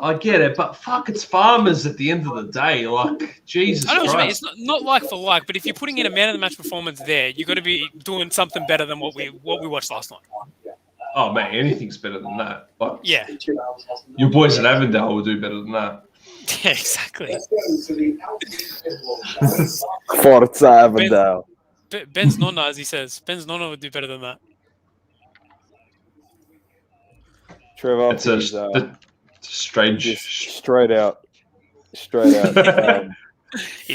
I get it, but fuck, it's Farmers at the end of the day. Like, Jesus I know Christ. what you mean. It's not like for like, but if you're putting in a man of the match performance there, you've got to be doing something better than what we watched last night. Oh, man, anything's better than that. But yeah. Your boys at Avondale will do better than that. Yeah, exactly. Forza Avondale. Ben's Nonna, as he says. Ben's Nonna would do better than that. Trevor, it's a strange. Straight out. He's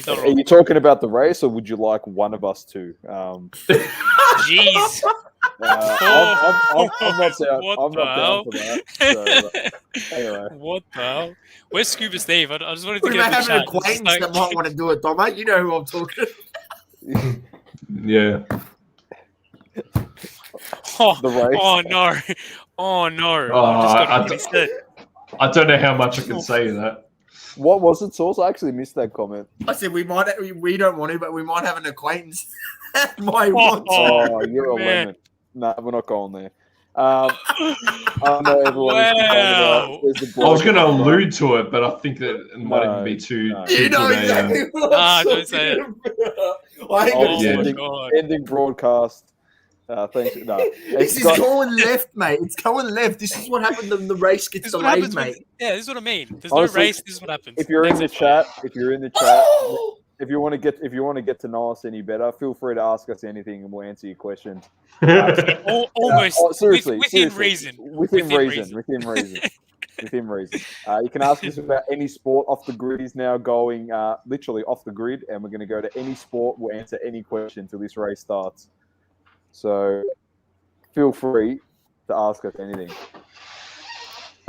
not Are you talking about the race, or would you like one of us to? Jeez. I'm not down for that. So, anyway. What the hell? Where's Scuba Steve? I just wanted to get have an acquaintance that might want to do it, Tom, mate. You know who I'm talking. Yeah. Oh no. Oh no! Oh, I just got what he said. I don't know how much I can say that. What was it, Sauce? I actually missed that comment. I said we don't want to, but we might have an acquaintance that might want to. Oh, you're a man. lemon. No, we're not going there. I know everyone is complaining about. There's the I was bloke going to in the front. allude to it, but I think that it might even be too. no. too You know good a, exactly what I'm don't say it. talking about. I ain't Oh, gonna say yeah. it. ending broadcast. Thanks. No, This is going left, mate. It's going left. This is what happened when the race gets This is what delayed, happens mate. yeah, this is what I mean. There's Honestly, no race. This is what happens. if you're in Next the chat, if you want to get to know us any better, feel free to ask us anything, and we'll answer your questions. almost Seriously, within seriously. reason. Within reason. Within reason. You can ask us about any sport. Off the Grid is now going literally off the grid, and we're going to go to any sport. We'll answer any question until this race starts. So feel free to ask us anything.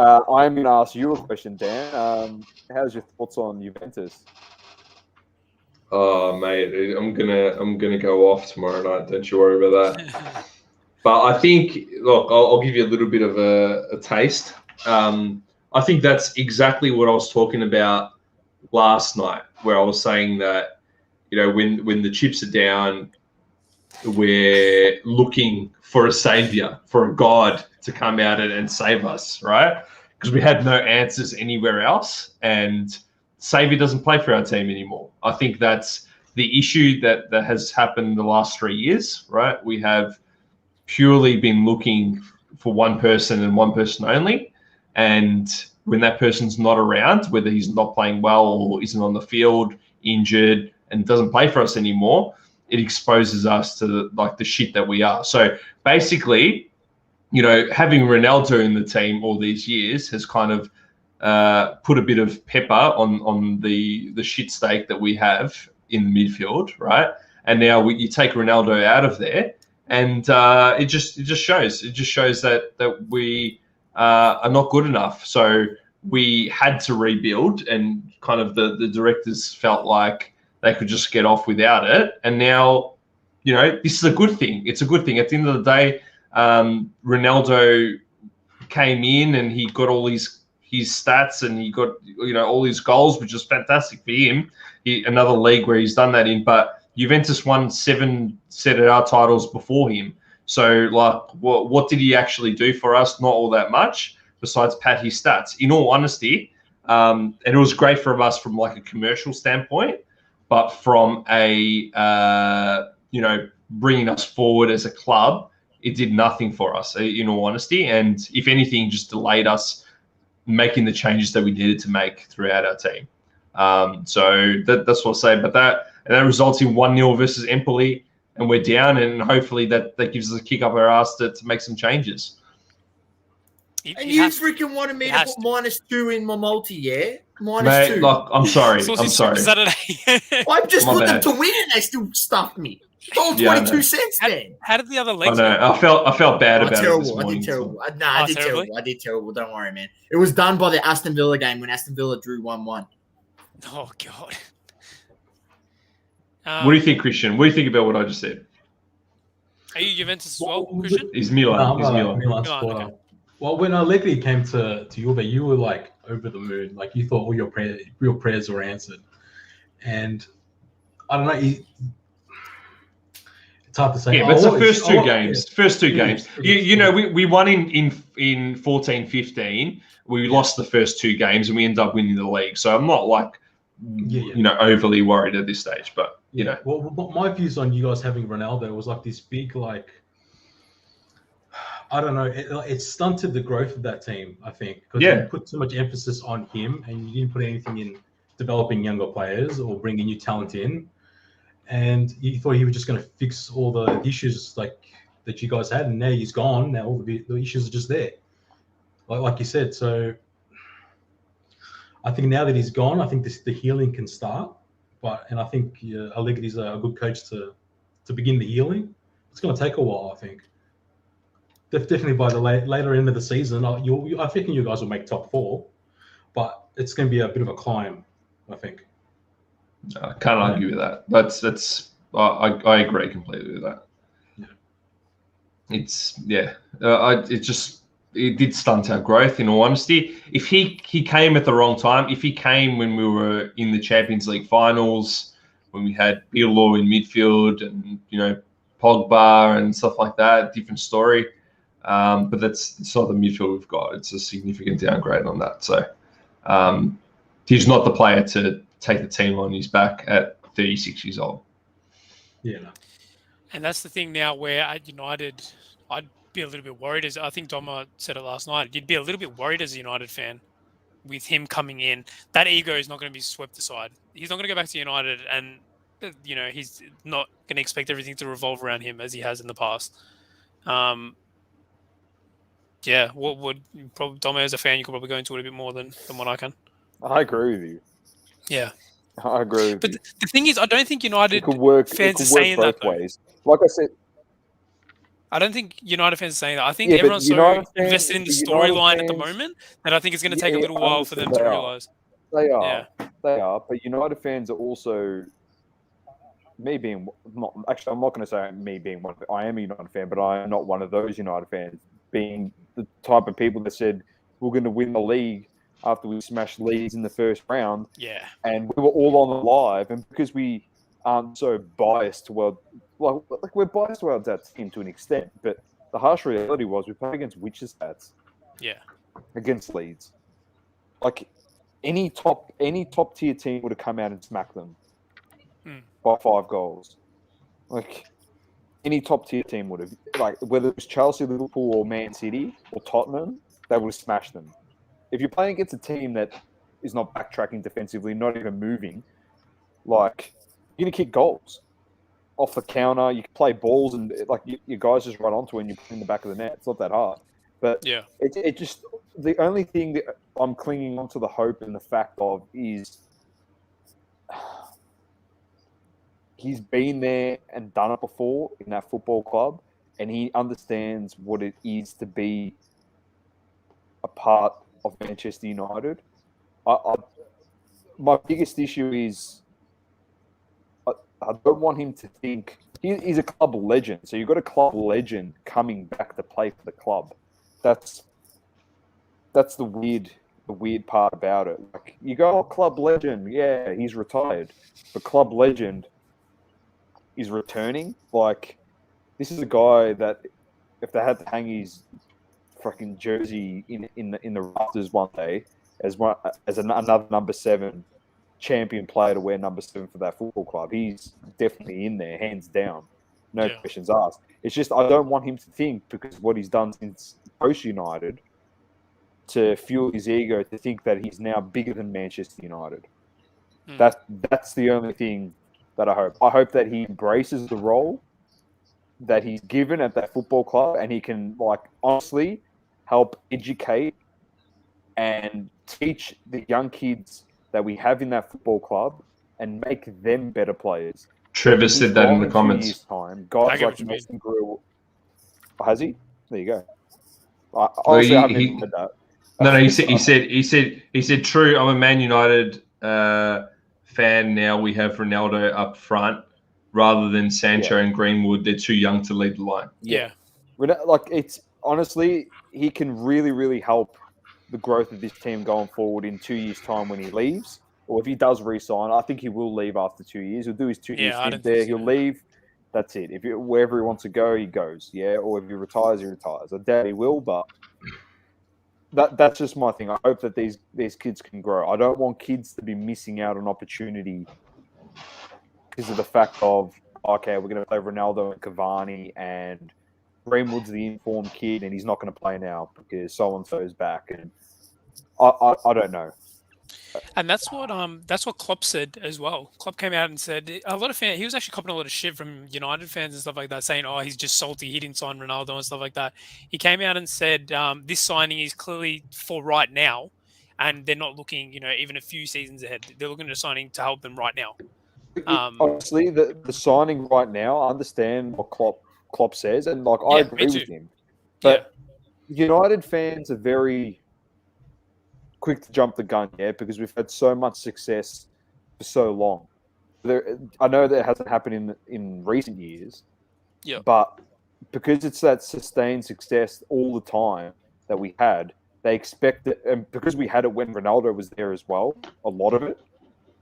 I'm going to ask you a question, Dan. How's your thoughts on Juventus? Oh, mate, I'm gonna go off tomorrow night. Don't you worry about that. But I think, look, I'll give you a little bit of a taste. I think that's exactly what I was talking about last night, where I was saying that, you know, when the chips are down, we're looking for a savior, for a God to come out and save us, right? Because we had no answers anywhere else, and savior doesn't play for our team anymore. I think that's the issue that has happened the last 3 years, right? We have purely been looking for one person and one person only, and when that person's not around, whether he's not playing well or isn't on the field, injured, and doesn't play for us anymore, it exposes us to the shit that we are. So basically, you know, having Ronaldo in the team all these years has kind of put a bit of pepper on the shit steak that we have in the midfield, right? And now you take Ronaldo out of there, and it just shows. It just shows that we are not good enough. So we had to rebuild, and kind of the directors felt like they could just get off without it. And now, you know, this is a good thing. It's a good thing. At the end of the day, Ronaldo came in and he got all his stats, and he got, you know, all his goals, which is fantastic for him. Another league where he's done that in, but Juventus won 7 Serie A titles before him. So, like, what did he actually do for us? Not all that much, besides pad his stats. In all honesty, and it was great for us from like a commercial standpoint, but from a you know, bringing us forward as a club, it did nothing for us, in all honesty. And if anything, just delayed us making the changes that we needed to make throughout our team. So that's what I'll say about that. And that results in 1-0 versus Empoli, and we're down, and hopefully that gives us a kick up our ass to make some changes. And you freaking wanted me to put -2 in my multi, yeah? -2. Mate, look, I'm sorry. I'm sorry. Saturday. I've just My put them bad. to win, and they still stuffed me. It's all Yeah, I 22 know. cents then. How did the other I legs know. go? I felt bad about it this Terrible. I morning. did terrible. I Oh, did terribly? terrible. I did terrible. Don't worry, man. It was done by the Aston Villa game when Aston Villa drew 1-1. Oh god. What do you think, Christian? What do you think about what I just said? Are you Juventus as well, Christian? He's Milan. No, He's I'm Milan. Milan Milan, supporter. okay. Well, when Allegri came to Juve, you were like over the moon. Like you thought all your prayers were answered. And I don't know. It's hard to say. Yeah, but it's the first two games. Yeah. First two Yeah, games. yeah. You know, we won in 14-15. We lost the first 2 games, and we ended up winning the league. So I'm not like, you know, overly worried at this stage. But you know, well, my views on you guys having Ronaldo was like this big, like, I don't know, it stunted the growth of that team, I think, because you put too much emphasis on him and you didn't put anything in developing younger players or bringing new talent in. And you thought he was just going to fix all the issues like that you guys had, and now he's gone. Now all the issues are just there, like you said. So I think now that he's gone, I think the healing can start. And I think Allegri's a good coach to begin the healing. It's going to take a while, I think. Definitely by the later end of the season, I think you guys will make top 4, but it's going to be a bit of a climb, I think. I can't argue with that. I agree completely with that. Yeah. It's it did stunt our growth, in all honesty. If he came at the wrong time, if he came when we were in the Champions League finals, when we had Pirlo in midfield and, Pogba and stuff like that, different story. But it's not the midfield we've got. It's a significant downgrade on that. So he's not the player to take the team on his back at 36 years old. Yeah. And that's the thing now where at United, I'd be a little bit worried. I think Doma said it last night. You'd be a little bit worried as a United fan with him coming in. That ego is not going to be swept aside. He's not going to go back to United and, he's not going to expect everything to revolve around him as he has in the past. Yeah, what would probably Doma as a fan, you could probably go into it a bit more than what I can. I agree with you. Yeah. I agree with you. But the thing is, I don't think United fans are work saying both that. ways. Like I said, I don't think United fans are saying that. I think everyone's so invested in the storyline at the moment that I think it's going to take a little while for them to realise. They are. But United fans are also, me being not actually, I'm not going to say me being one. I am a United fan, but I am not one of those United fans. Being the type of people that said we're going to win the league after we smashed Leeds in the first round. Yeah. And we were all on the live, and because we aren't so biased toward, like we're biased towards that team to an extent, but the harsh reality was we played against Witches Stats. Yeah. Against Leeds. Like any top tier team would have come out and smacked them by 5 goals. Like any top tier team would have, like whether it was Chelsea, Liverpool, or Man City or Tottenham, they would have smashed them. If you're playing against a team that is not backtracking defensively, not even moving, like you're gonna kick goals off the counter. You can play balls and like your guys just run onto it and you put it in the back of the net. It's not that hard. But yeah, it just the only thing that I'm clinging on to the hope and the fact of is he's been there and done it before in that football club, and he understands what it is to be a part of Manchester United. My biggest issue is I don't want him to think he's a club legend. So you've got a club legend coming back to play for the club. That's the weird part about it. Like you go, club legend, yeah, he's retired, but club legend is returning. Like this is a guy that if they had to hang his fucking jersey in the rafters one day as another number 7 champion player to wear number 7 for that football club, he's definitely in there, hands down, no questions asked. It's just I don't want him to think because what he's done since post United to fuel his ego to think that he's now bigger than Manchester United. That's the only thing that I hope. I hope that he embraces the role that he's given at that football club and he can like honestly help educate and teach the young kids that we have in that football club and make them better players. Trevor said that in the comments. Time, guys like Mason Grill. Has he? There you go. I haven't even heard that. No. He said, true. I'm a Man United fan now. We have Ronaldo up front rather than Sancho and Greenwood. They're too young to lead the line. Yeah. Like it's honestly, he can really, really help the growth of this team going forward in 2 years' time when he leaves. Or if he does re-sign, I think he will leave after 2 years. He'll do his 2 years stint there. He'll leave. That's it. Wherever he wants to go, he goes. Yeah. Or if he retires, he retires. I doubt he will, but that's just my thing. I hope that these kids can grow. I don't want kids to be missing out on opportunity because of the fact of, okay, we're going to play Ronaldo and Cavani and Greenwood's the informed kid and he's not going to play now because so-and-so's back. And I don't know. And that's what Klopp said as well. Klopp came out and said a lot of fans. He was actually copping a lot of shit from United fans and stuff like that, saying, "Oh, he's just salty. He didn't sign Ronaldo and stuff like that." He came out and said, "This signing is clearly for right now, and they're not looking, even a few seasons ahead. They're looking at a signing to help them right now." Honestly, the signing right now, I understand what Klopp says, and I agree with him. But United fans are very quick to jump the gun, because we've had so much success for so long. I know that hasn't happened in recent years, but because it's that sustained success all the time, that we had, they expect it, and because we had it when Ronaldo was there as well, a lot of it,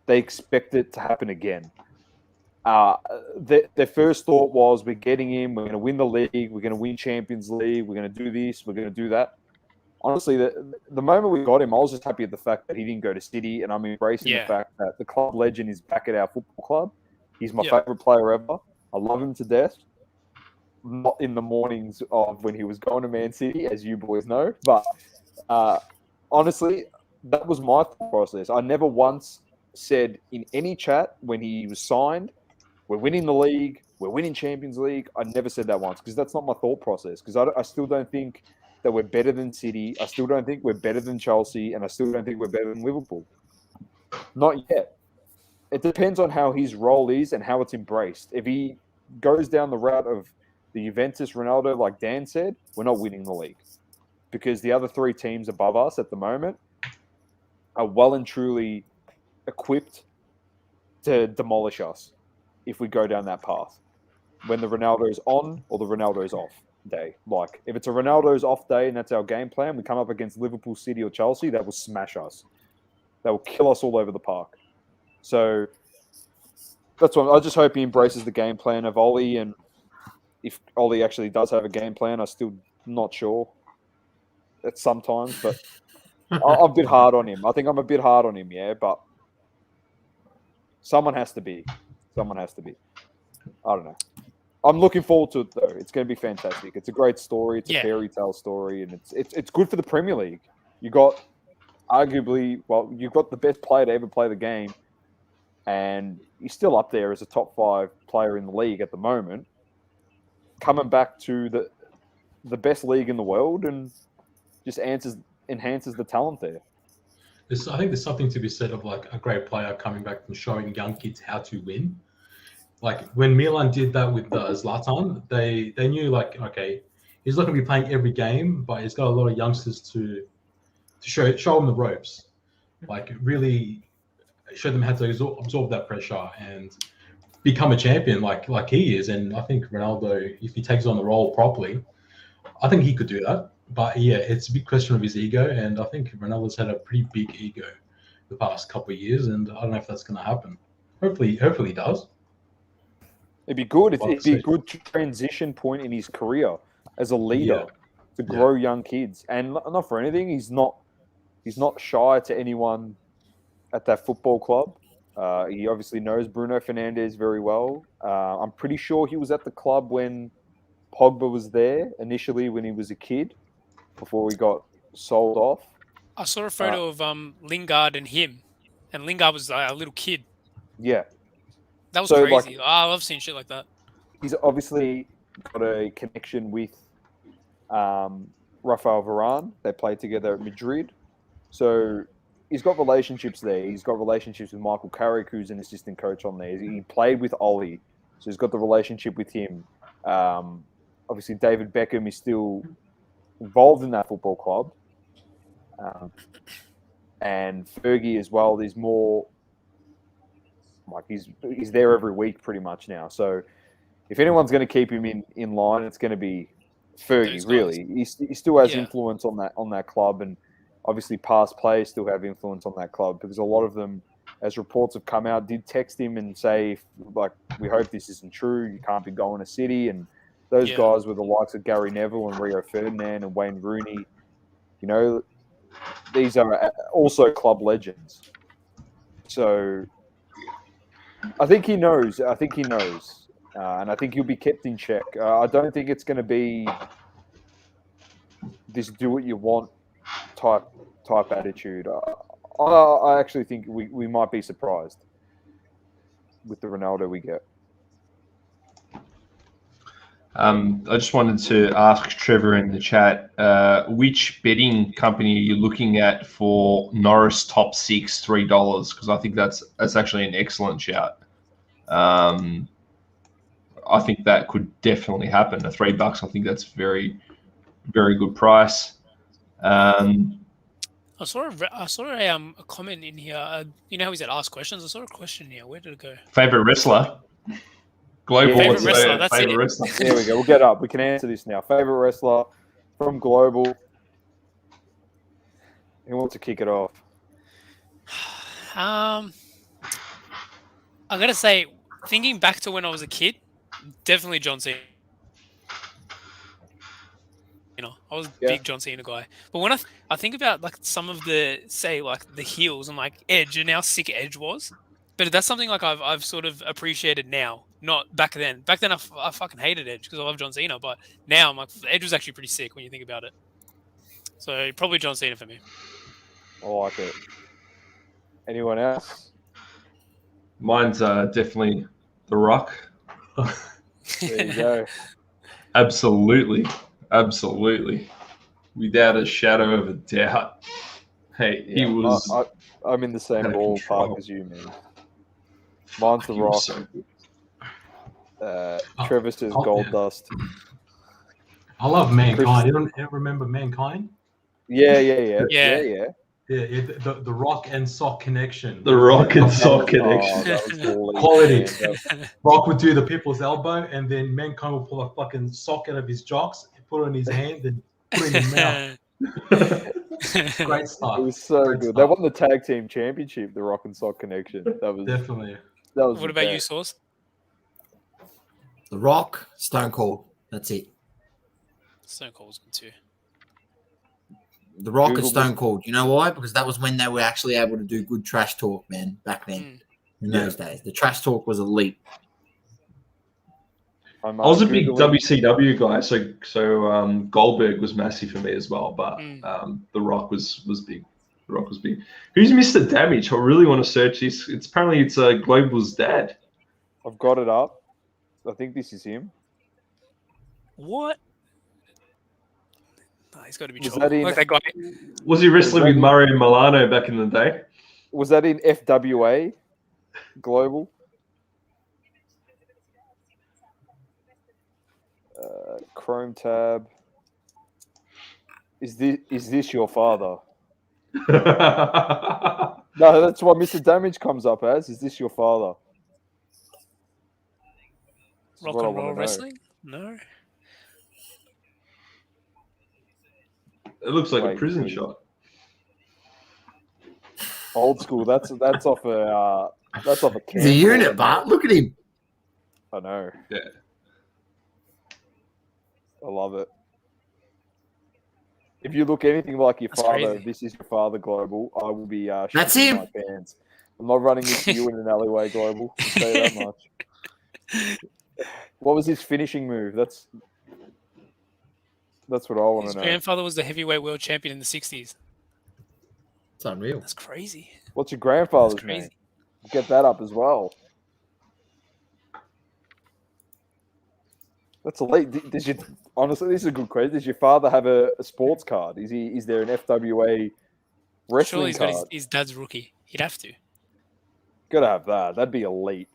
they expect it to happen again. Their first thought was, we're getting him, we're going to win the league, we're going to win Champions League, we're going to do this, we're going to do that. Honestly, the moment we got him, I was just happy at the fact that he didn't go to City, and I'm embracing the fact that the club legend is back at our football club. He's my favourite player ever. I love him to death. Not in the mornings of when he was going to Man City, as you boys know, but honestly, that was my thought process. I never once said in any chat when he was signed, we're winning the league, we're winning Champions League. I never said that once because that's not my thought process. Because I still don't think that we're better than City. I still don't think we're better than Chelsea, and I still don't think we're better than Liverpool. Not yet. It depends on how his role is and how it's embraced. If he goes down the route of the Juventus Ronaldo, like Dan said, we're not winning the league because the other three teams above us at the moment are well and truly equipped to demolish us if we go down that path. When the Ronaldo's on or the Ronaldo's off day. Like, if it's a Ronaldo's off day and that's our game plan, we come up against Liverpool, City, or Chelsea, that will smash us. That will kill us all over the park. So that's what I just hope he embraces the game plan of Ollie, and if Ollie actually does have a game plan, I'm still not sure at sometimes, but I'm a bit hard on him. I think I'm a bit hard on him, yeah, but someone has to be. Someone has to be. I don't know. I'm looking forward to it, though. It's going to be fantastic. It's a great story. It's a fairy tale story, and it's good for the Premier League. You got arguably, you've got the best player to ever play the game, and he's still up there as a top 5 player in the league at the moment, coming back to the best league in the world, and just enhances the talent there. I think there's something to be said of like a great player coming back and showing young kids how to win. Like when Milan did that with Zlatan, they knew like, okay, he's not going to be playing every game, but he's got a lot of youngsters to show him the ropes. Like really show them how to absorb that pressure and become a champion like he is. And I think Ronaldo, if he takes on the role properly, I think he could do that. But yeah, it's a big question of his ego, and I think Ronaldo's had a pretty big ego the past couple of years, and I don't know if that's going to happen. Hopefully he does. It'd be good. It'd be a good transition point in his career as a leader to grow young kids. And not for anything, he's not shy to anyone at that football club. He obviously knows Bruno Fernandes very well. I'm pretty sure he was at the club when Pogba was there initially when he was a kid, before he got sold off. I saw a photo of Lingard and him, and Lingard was a little kid. Yeah. That was crazy. I love seeing shit like that. He's obviously got a connection with Rafael Varane. They played together at Madrid. So he's got relationships there. He's got relationships with Michael Carrick, who's an assistant coach on there. He played with Ollie, so he's got the relationship with him. Obviously, David Beckham is still involved in that football club. And Fergie as well. There's more, like he's there every week pretty much now. So if anyone's going to keep him in line, it's going to be Fergie, really. He still has influence on that club, and obviously past players still have influence on that club, because a lot of them, as reports have come out, did text him and say, like, we hope this isn't true. You can't be going to City. And those guys were the likes of Gary Neville and Rio Ferdinand and Wayne Rooney. You know, these are also club legends. So I think he knows. And I think he'll be kept in check. I don't think it's going to be this do what you want type attitude. I actually think we might be surprised with the Ronaldo we get. I just wanted to ask Trevor in the chat, which betting company are you looking at for Norris top 6 $3? Because I think that's actually an excellent shout. I think that could definitely happen. At $3, I think that's very, very good price. I saw a comment in here. You know how he said ask questions? I saw a question here. Where did it go? Favorite wrestler? Global. Favorite wrestler. That's favorite it. wrestler. There we go. We'll get up. We can answer this now. Favorite wrestler from Global. Who wants to kick it off? I gotta say, thinking back to when I was a kid, definitely John Cena. I was a big John Cena guy. But when I think about like some of the like the heels and like Edge and how sick Edge was, but that's something like I've sort of appreciated now, not back then. Back then I fucking hated Edge because I love John Cena, but now I'm like Edge was actually pretty sick when you think about it. So probably John Cena for me. I like it. Anyone else? Mine's definitely The Rock. There you go. Absolutely. Without a shadow of a doubt. Hey, he was. I'm in the same ballpark as you, man. Mine's The Rock. So Trevor says Gold Dust. I love Mankind. You don't remember Mankind? Yeah. The Rock and Sock connection. The Rock and Sock connection. That was Quality. Rock would do the people's elbow, and then Mankind would pull a fucking sock out of his jocks, put it in his hand, and put it in his mouth. Great stuff. It was so Great good. stuff. They won the tag team championship, the Rock and Sock connection. That was Definitely. That was. What about you, Sauce? The Rock, Stone Cold. That's it. Stone Cold's good too. The Rock and Stone Cold. You know why? Because that was when they were actually able to do good trash talk, man, back then. In those days. The trash talk was elite. I was a big WCW guy, so Goldberg was massive for me as well, but The Rock was big. The Rock was big. Who's Mr. Damage? I really want to search this. It's Global's dad. I've got it up. I think this is him. What? Oh, he's got to be Was tall. that in- Like that guy. Was he wrestling with Mario Milano back in the day? Was that in FWA Global? Chrome tab. Is this your father? No, that's what Mr. Damage comes up as. Is this your father? Rock and roll wrestling? No. It looks like a prison shot. Old school. That's off a He's a unit, but look at him. I know. Yeah. I love it. If you look anything like your father, crazy. this is your father, Global. I will be. That's shitting him. My pants. I'm not running into you in an alleyway, Global. I'll tell you that much. What was his finishing move? That's what I want His to know. grandfather was the heavyweight world champion in the 60s. It's unreal. That's crazy. What's your grandfather's That's crazy. name? Get that up as well. That's elite. Honestly, this is a good question. Does your father have a sports card? Is there an FWA wrestling Surely he's card? got his dad's rookie. He'd have to. Gotta have that. That'd be elite.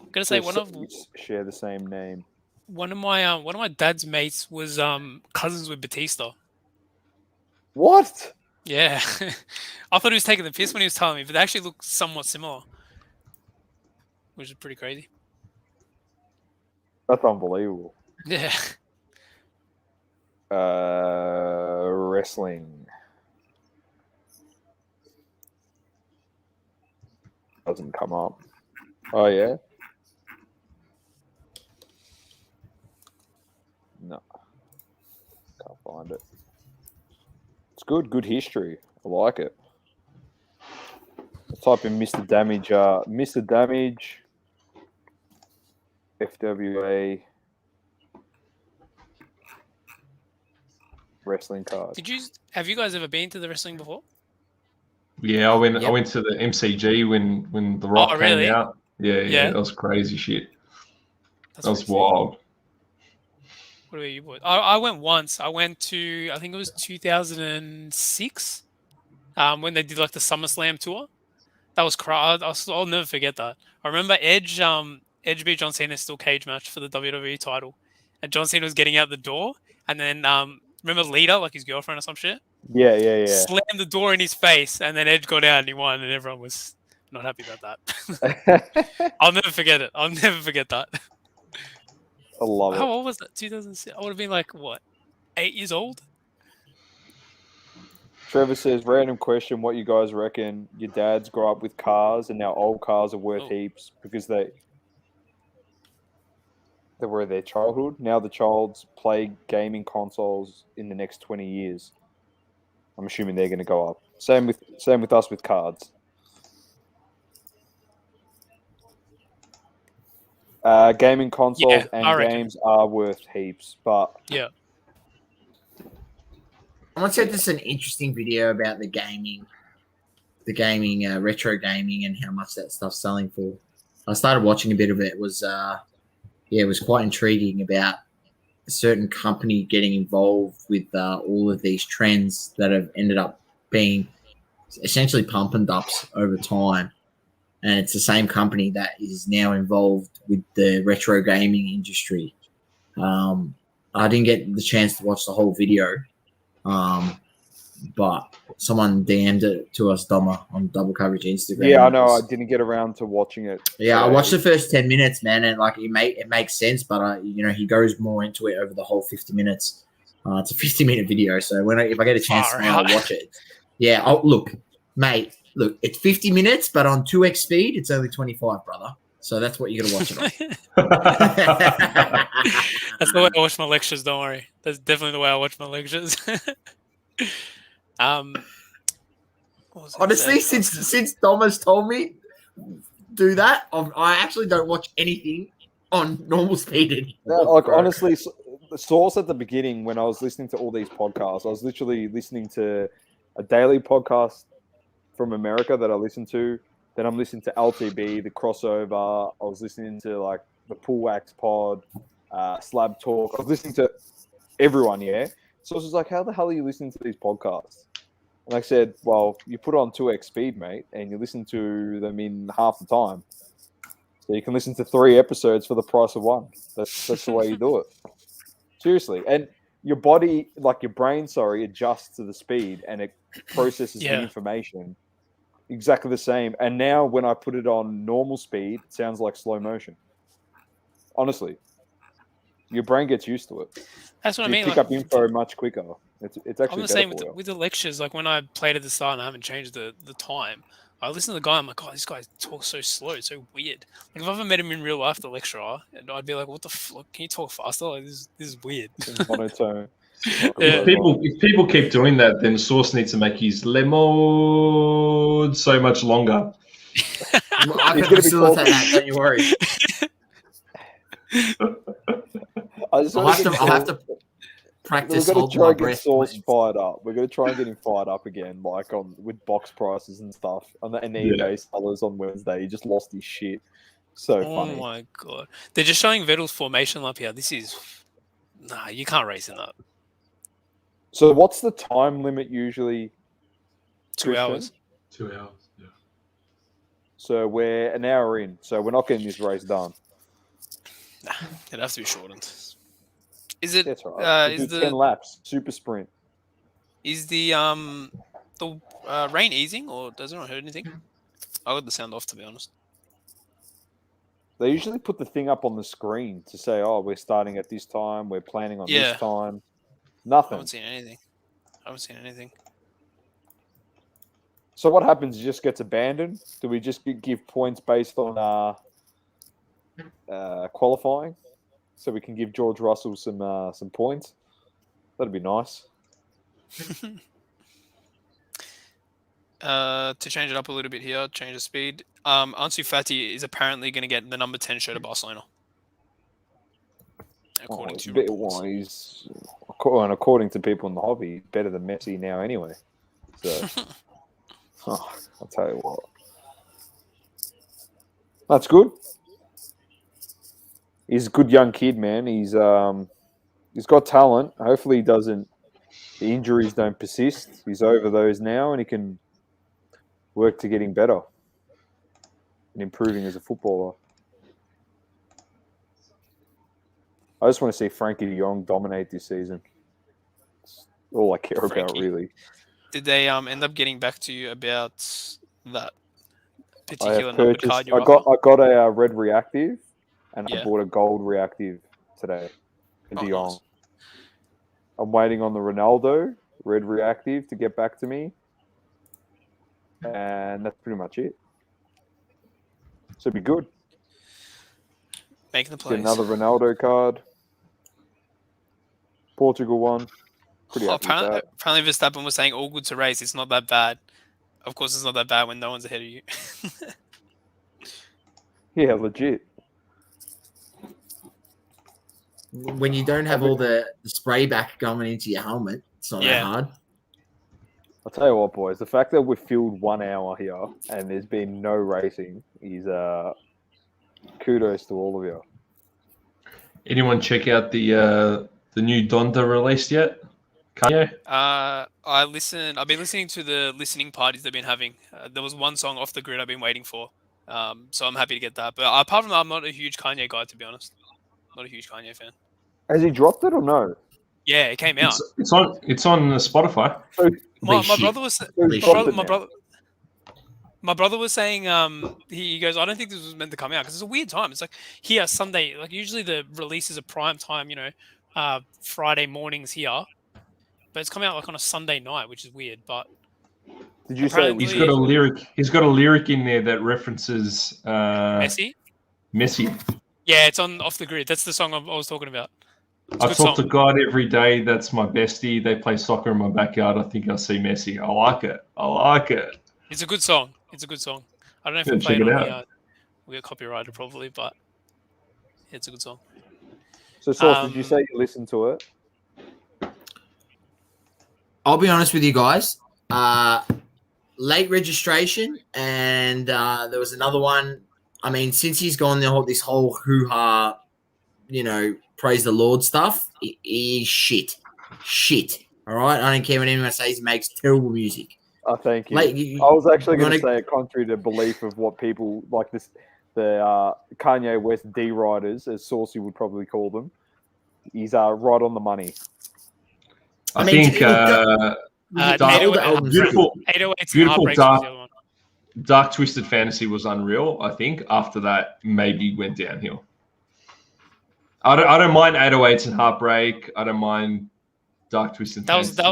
I'm gonna say share the same name. one of my dad's mates was cousins with Batista. What? Yeah. I thought he was taking the piss when he was telling me, but they actually look somewhat similar. Which is pretty crazy. That's unbelievable. Yeah. Wrestling. Doesn't come up. Oh, yeah? No. Can't find it. It's good. Good history. I like it. Let's type in Mr. Damage. Mr. Damage. FWA. Wrestling card. Have you guys ever been to the wrestling before? Yeah, I went to the MCG when The Rock really? came out. Yeah, that was crazy shit. That's That was pretty sick. wild. What about you boys? I went once. I went to, I think it was 2006, when they did like the SummerSlam tour. That was I'll never forget that. I remember Edge beat John Cena still cage match for the WWE title, and John Cena was getting out the door, and then remember Lita, like his girlfriend or some shit. Yeah. Slammed the door in his face, and then Edge got out and he won, and everyone was Not happy about that. I'll never forget it. I'll never forget that. I love How it. old was that? 2006. I would have been like what, 8 years old? Trevor says, random question, what you guys reckon? Your dads grow up with cars and now old cars are worth heaps because they were their childhood. Now the child's play gaming consoles in the next 20 years. I'm assuming they're going to go up. Same with us with cards. Gaming consoles and games are worth heaps, but yeah. I want to say this is an interesting video about the gaming, retro gaming, and how much that stuff's selling for. I started watching a bit of it. It was quite intriguing about a certain company getting involved with all of these trends that have ended up being essentially pump and dumps over time. And it's the same company that is now involved with the retro gaming industry. I didn't get the chance to watch the whole video, but someone DM'd it to us, Doma, on Double Coverage Instagram. Yeah, I know. I didn't get around to watching it. Yeah, I watched the first 10 minutes, man, and like it makes sense, but he goes more into it over the whole 50 minutes. It's a 50-minute video, so if I get a chance, I'll watch it. Yeah, look, mate. Look, it's 50 minutes, but on 2x speed, it's only 25, brother. So that's what you got to watch it on. That's the way I watch my lectures. Don't worry. That's definitely the way I watch my lectures. Honestly, since Thomas told me do that, I actually don't watch anything on normal speed anymore. Like honestly, the source at the beginning when I was listening to all these podcasts, I was literally listening to a daily podcast from America that I listen to. Then I'm listening to LTB, the crossover. I was listening to like the Pool Wax Pod, Slab Talk. I was listening to everyone, yeah. So I was just like, how the hell are you listening to these podcasts? And I said, well, you put on 2x speed, mate, and you listen to them in half the time. So you can listen to 3 episodes for the price of 1. That's the way you do it. Seriously. And your body, like your brain, adjusts to the speed and it processes the information exactly the same. And now when I put it on normal speed, it sounds like slow motion. Honestly. Your brain gets used to it. That's what I mean. You pick up info much quicker. It's actually I'm the same with the lectures. Like when I played at the start and I haven't changed the time, I listen to the guy. I'm like, oh, this guy talks so slow. It's so weird. Like if I ever met him in real life, the lecturer, I'd be like, what the fuck? Can you talk faster? Like this is weird. Monotone. If people keep doing that, then Source needs to make his lemon so much longer. I can facilitate that. Don't you worry. I'll have to practice. We're going to try and get Source fired up. We're going to try and get him fired up again, like with box prices and stuff. And the eBay sellers on Wednesday, he just lost his shit. So funny. Oh my god! They're just showing Vettel's formation lap here. This is you can't race in that. So what's the time limit usually? 2 hours. 2 hours. Yeah. So we're an hour in. So we're not getting this race done. Nah, it has to be shortened. Is it? That's right. Is 10 laps, super sprint. Is the rain easing, or does anyone heard anything? I got the sound off, to be honest. They usually put the thing up on the screen to say, "Oh, we're starting at this time. We're planning on this time." Nothing. I haven't seen anything. So what happens? It just gets abandoned? Do we just give points based on qualifying, so we can give George Russell some points? That'd be nice. To change it up a little bit here, change the speed. Ansu Fati is apparently going to get the number 10 shirt at Barcelona. According to reports. According to people in the hobby, he's better than Messi now anyway. So, I'll tell you what. That's good. He's a good young kid, man. He's got talent. Hopefully, the injuries don't persist. He's over those now, and he can work to getting better and improving as a footballer. I just want to see Frankie de Jong dominate this season. That's all I care about, really. Did they end up getting back to you about that particular numbered card you I got a red reactive, and I Yeah. bought a gold reactive today. Oh, De Jong. nice. I'm waiting on the Ronaldo red reactive to get back to me, and that's pretty much it. So it'd be good. Making the Get plays. another Ronaldo card. Portugal one. Pretty happy with that. Apparently Verstappen was saying all good to race. It's not that bad. Of course, it's not that bad when no one's ahead of you. Yeah, legit. When you don't have all the spray back going into your helmet, it's not that hard. I'll tell you what, boys. The fact that we've filled 1 hour here and there's been no racing is kudos to all of you. Anyone check out the new Donda released yet? Kanye? I've been listening to the listening parties they've been having. There was one song off the grid I've been waiting for. So I'm happy to get that. But apart from that, I'm not a huge Kanye guy, to be honest. Not a huge Kanye fan. Has he dropped it or no? Yeah, it came out. It's on Spotify. My brother was my brother was saying he goes, I don't think this was meant to come out because it's a weird time. It's like here Sunday, like usually the releases are prime time, Friday mornings here, but it's coming out like on a Sunday night, which is weird. But did you say he's got a lyric? He's got a lyric in there that references Messi. Yeah, it's on Off the Grid. That's the song I was talking about. I talk to God every day. That's my bestie. They play soccer in my backyard. I think I see Messi. I like it. It's a good song. I don't know if we play it on here. We get copyrighted probably, but it's a good song. So, Sauce, did you say you listened to it? I'll be honest with you guys. Late registration, and there was another one. I mean, since he's gone this whole hoo-ha, praise the Lord stuff, he's shit. All right? I don't care what anyone says. He makes terrible music. Oh, thank you. I was actually going to say it contrary to belief of what people like this, the Kanye West D-riders, as Saucy would probably call them. He's right on the money. I think beautiful Dark Twisted Fantasy was unreal. I think after that maybe went downhill. I don't mind 808s and Heartbreak. I don't mind Dark Twisted Fantasy. That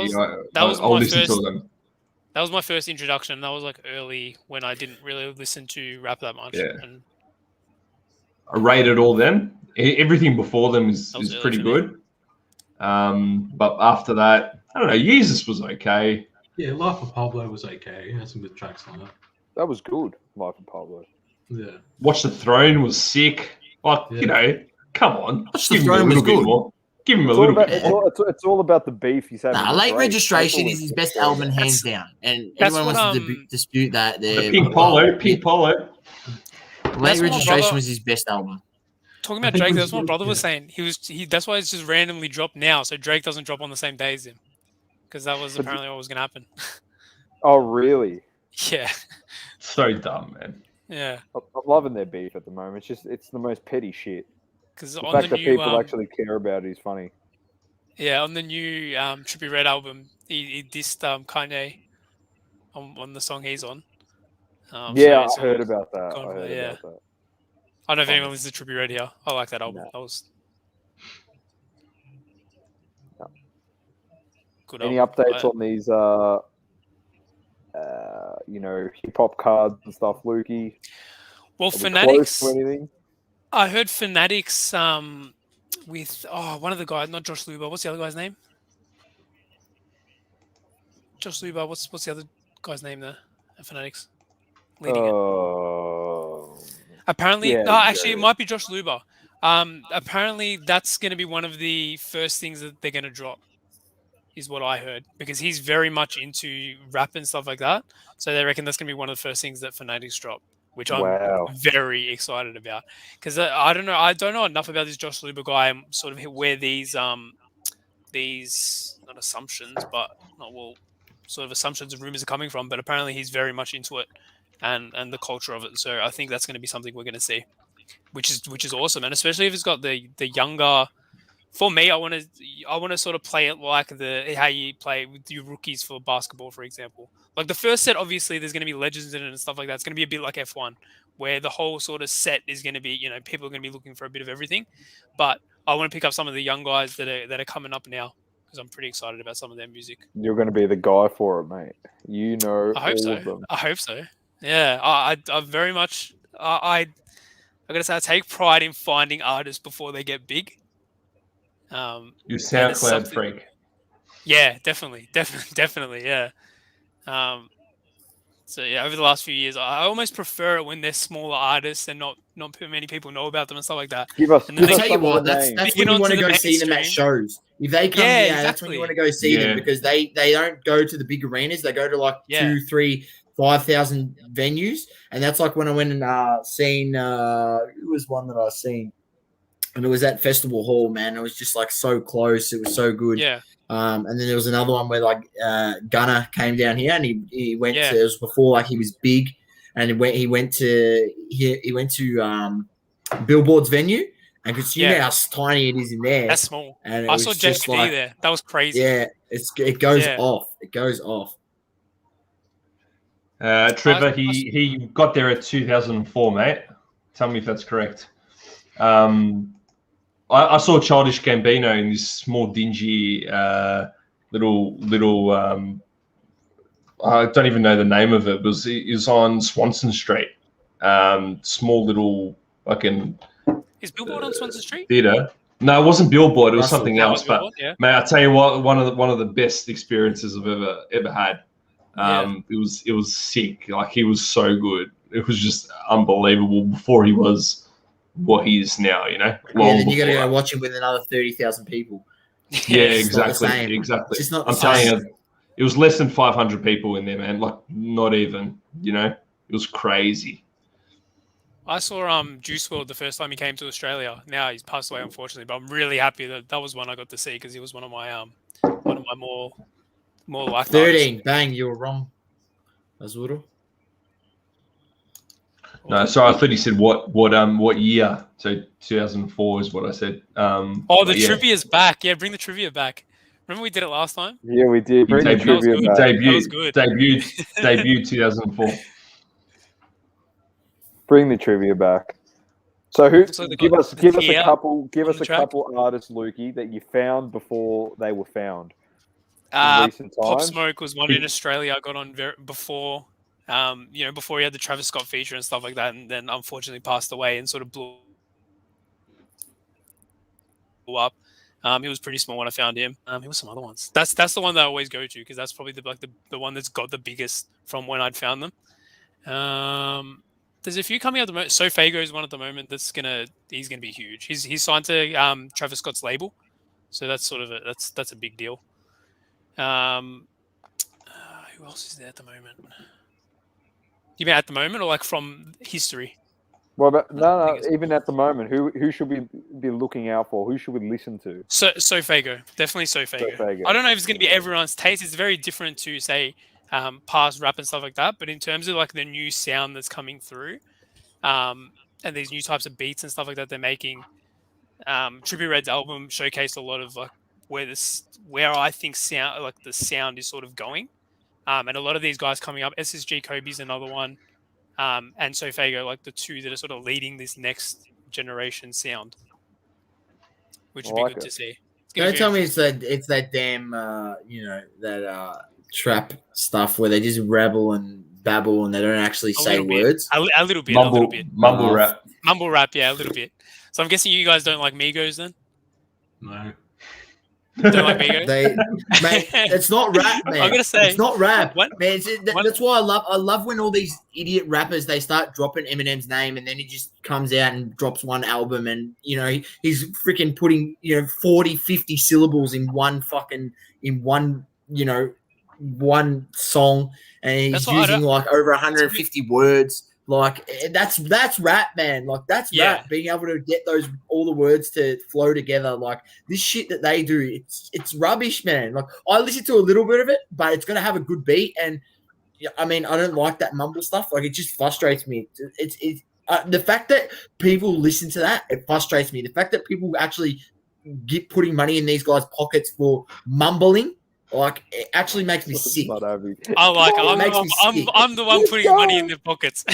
was my first introduction. That was like early when I didn't really listen to rap that much. Yeah. And I rated all them. Everything before them is pretty good. But after that, I don't know. Yeezus was okay. Yeah, Life of Pablo was okay. It had some good tracks on it. That was good, Life of Pablo. Yeah. Watch the Throne was sick. Like, come on. Watch the Throne was good. More. Give him a little bit more. It's all about the beef he's having. Late Registration is his best album, hands down. And anyone wants to dispute that, Pink Polo. Late Registration was his best album. Talking about Drake, that's what my brother was saying. That's why it's just randomly dropped now, so Drake doesn't drop on the same day as him, because that was apparently what was going to happen. Oh, really? Yeah. So dumb, man. Yeah. I'm loving their beef at the moment. It's the most petty shit. Because the fact that people actually care about it is funny. Yeah, on the new Trippie Redd album, he dissed Kanye on the song he's on. I heard about that. I don't know if anyone listens to Trippie Redd here. I like that album. That was good. Any updates on these, hip hop cards and stuff, Lukey? Well, Fanatics. I heard Fanatics with one of the guys, not Josh Luba. What's the other guy's name? Josh Luba. What's the other guy's name there at Fanatics? Leading it. Apparently, it might be Josh Luba. Apparently, that's going to be one of the first things that they're going to drop, is what I heard, because he's very much into rap and stuff like that. So they reckon that's going to be one of the first things that Fanatics drop, which I'm very excited about, because I don't know enough about this Josh Luba guy and sort of where these not assumptions, but sort of assumptions and rumors are coming from. But apparently he's very much into it and the culture of it. So I think that's going to be something we're going to see, which is awesome, and especially if it's got the younger for me, I want to sort of play it like how you play with your rookies for basketball, for example. Like the first set, obviously, there's going to be legends in it and stuff like that. It's going to be a bit like F1, where the whole sort of set is going to be, people are going to be looking for a bit of everything. But I want to pick up some of the young guys that are coming up now because I'm pretty excited about some of their music. You're going to be the guy for it, mate. I hope so. Of them. I hope so. Yeah, I very much. I gotta say, I take pride in finding artists before they get big. You SoundCloud freak. Yeah, definitely, yeah. So yeah, over the last few years, I almost prefer it when they're smaller artists and not many people know about them and stuff like that. I'll tell you what, that's when you want to go see them at shows. If they come here, exactly. That's when you want to go see them because they don't go to the big arenas. They go to like 2, 3, 5,000 venues, and that's like when I went and seen. Who was one that I seen? And it was at Festival Hall, man. It was just like so close. It was so good. Yeah. And then there was another one where like Gunner came down here and he went to, it was before like he was big, and he went to Billboard's venue, and because you know how tiny it is in there. That's small. And I saw JD there. That was crazy. Yeah, it goes off. It goes off. Trevor, he got there at 2004, mate. Tell me if that's correct. I saw Childish Gambino in this small, dingy, little. I don't even know the name of it. It was on Swanson Street. Small little fucking. Is Billboard on Swanson Street? Theater. No, it wasn't Billboard. It was something else. But mate, I tell you what, one of the best experiences I've ever had. It was sick. Like he was so good. It was just unbelievable before he was what he is now, then you got to go watch him with another 30,000 people. Yeah, exactly. It's not the I'm telling you, it was less than 500 people in there, man. Like not even, it was crazy. I saw Juice WRLD the first time he came to Australia. Now he's passed away, unfortunately, but I'm really happy that was one I got to see because he was one of my more like 13. Bang, you were wrong. Azuro. No, sorry, I thought he said what year? So 2004 is what I said. The trivia's back. Yeah, bring the trivia back. Remember we did it last time? Yeah, we did. Bring the trivia back. Debuted 2004. Bring the trivia back. So give us a couple artists, Lukey, that you found before they were found. Pop Smoke was one in Australia I got on before. Before he had the Travis Scott feature and stuff like that, and then unfortunately passed away and sort of blew up. He was pretty small when I found him. He was some other ones. That's the one that I always go to because that's probably the one that's got the biggest from when I'd found them. There's a few coming out at the moment. So Fago is one at the moment he's gonna be huge. He's signed to Travis Scott's label, so that's sort of that's a big deal. Who else is there at the moment? You mean at the moment or like from history? Well, but no, even at the moment, who should we be looking out for? Who should we listen to? So Fago, definitely So Fago. I don't know if it's going to be everyone's taste. It's very different to say past rap and stuff like that. But in terms of like the new sound that's coming through, and these new types of beats and stuff like that they're making, Trippie Redd's album showcased a lot of like where I think the sound is sort of going. And a lot of these guys coming up, SSG Kobe's another one, and So Fago, like the two that are sort of leading this next generation sound, which would be good to see. Don't tell me it's that damn that trap stuff where they just rabble and babble and they don't actually say words. A little bit. Mumble rap. Mumble rap, yeah, a little bit. So I'm guessing you guys don't like Migos then? No. Don't like Migos? Mate, it's not rap, man. I'm gonna say it's not rap, man. That's why I love when all these idiot rappers they start dropping Eminem's name and then he just comes out and drops one album and he's freaking putting 40, 50 syllables in one song and he's using like over 150 words. Like that's rap, man. Like that's rap. Being able to get all the words to flow together. Like this shit that they do, it's rubbish, man. Like I listen to a little bit of it, but it's gonna have a good beat. And I mean, I don't like that mumble stuff. Like it just frustrates me. It's the fact that people listen to that, it frustrates me. The fact that people actually putting money in these guys' pockets for mumbling. Like, it actually makes me sick. I'm the one putting money in their pockets.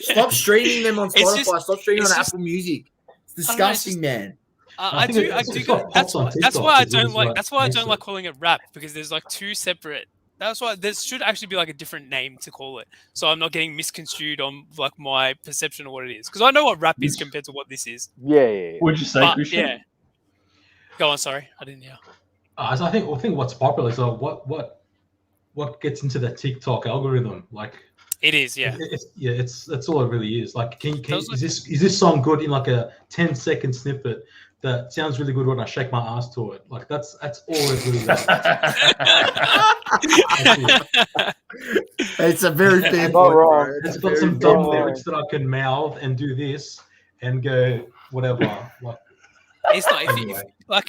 Stop streaming them on Spotify. Stop streaming on just, Apple Music. It's disgusting, man. I do. That's why I don't like. That's why I don't like calling it rap, because there's like two separate. That's why there should actually be like a different name to call it, so I'm not getting misconstrued on like my perception of what it is. Because I know what rap is compared to what this is. Yeah. Would you say, Christian? Yeah. Go on. Sorry, I didn't hear. So I think what's popular is what gets into the TikTok algorithm. Like it is, yeah. That's all it really is. Like, is this song good in like a 10-second snippet that sounds really good when I shake my ass to it? Like that's all it really is. It's a very fair point, bro. It's got some dumb lyrics that I can mouth and do this and go whatever. Like, it's not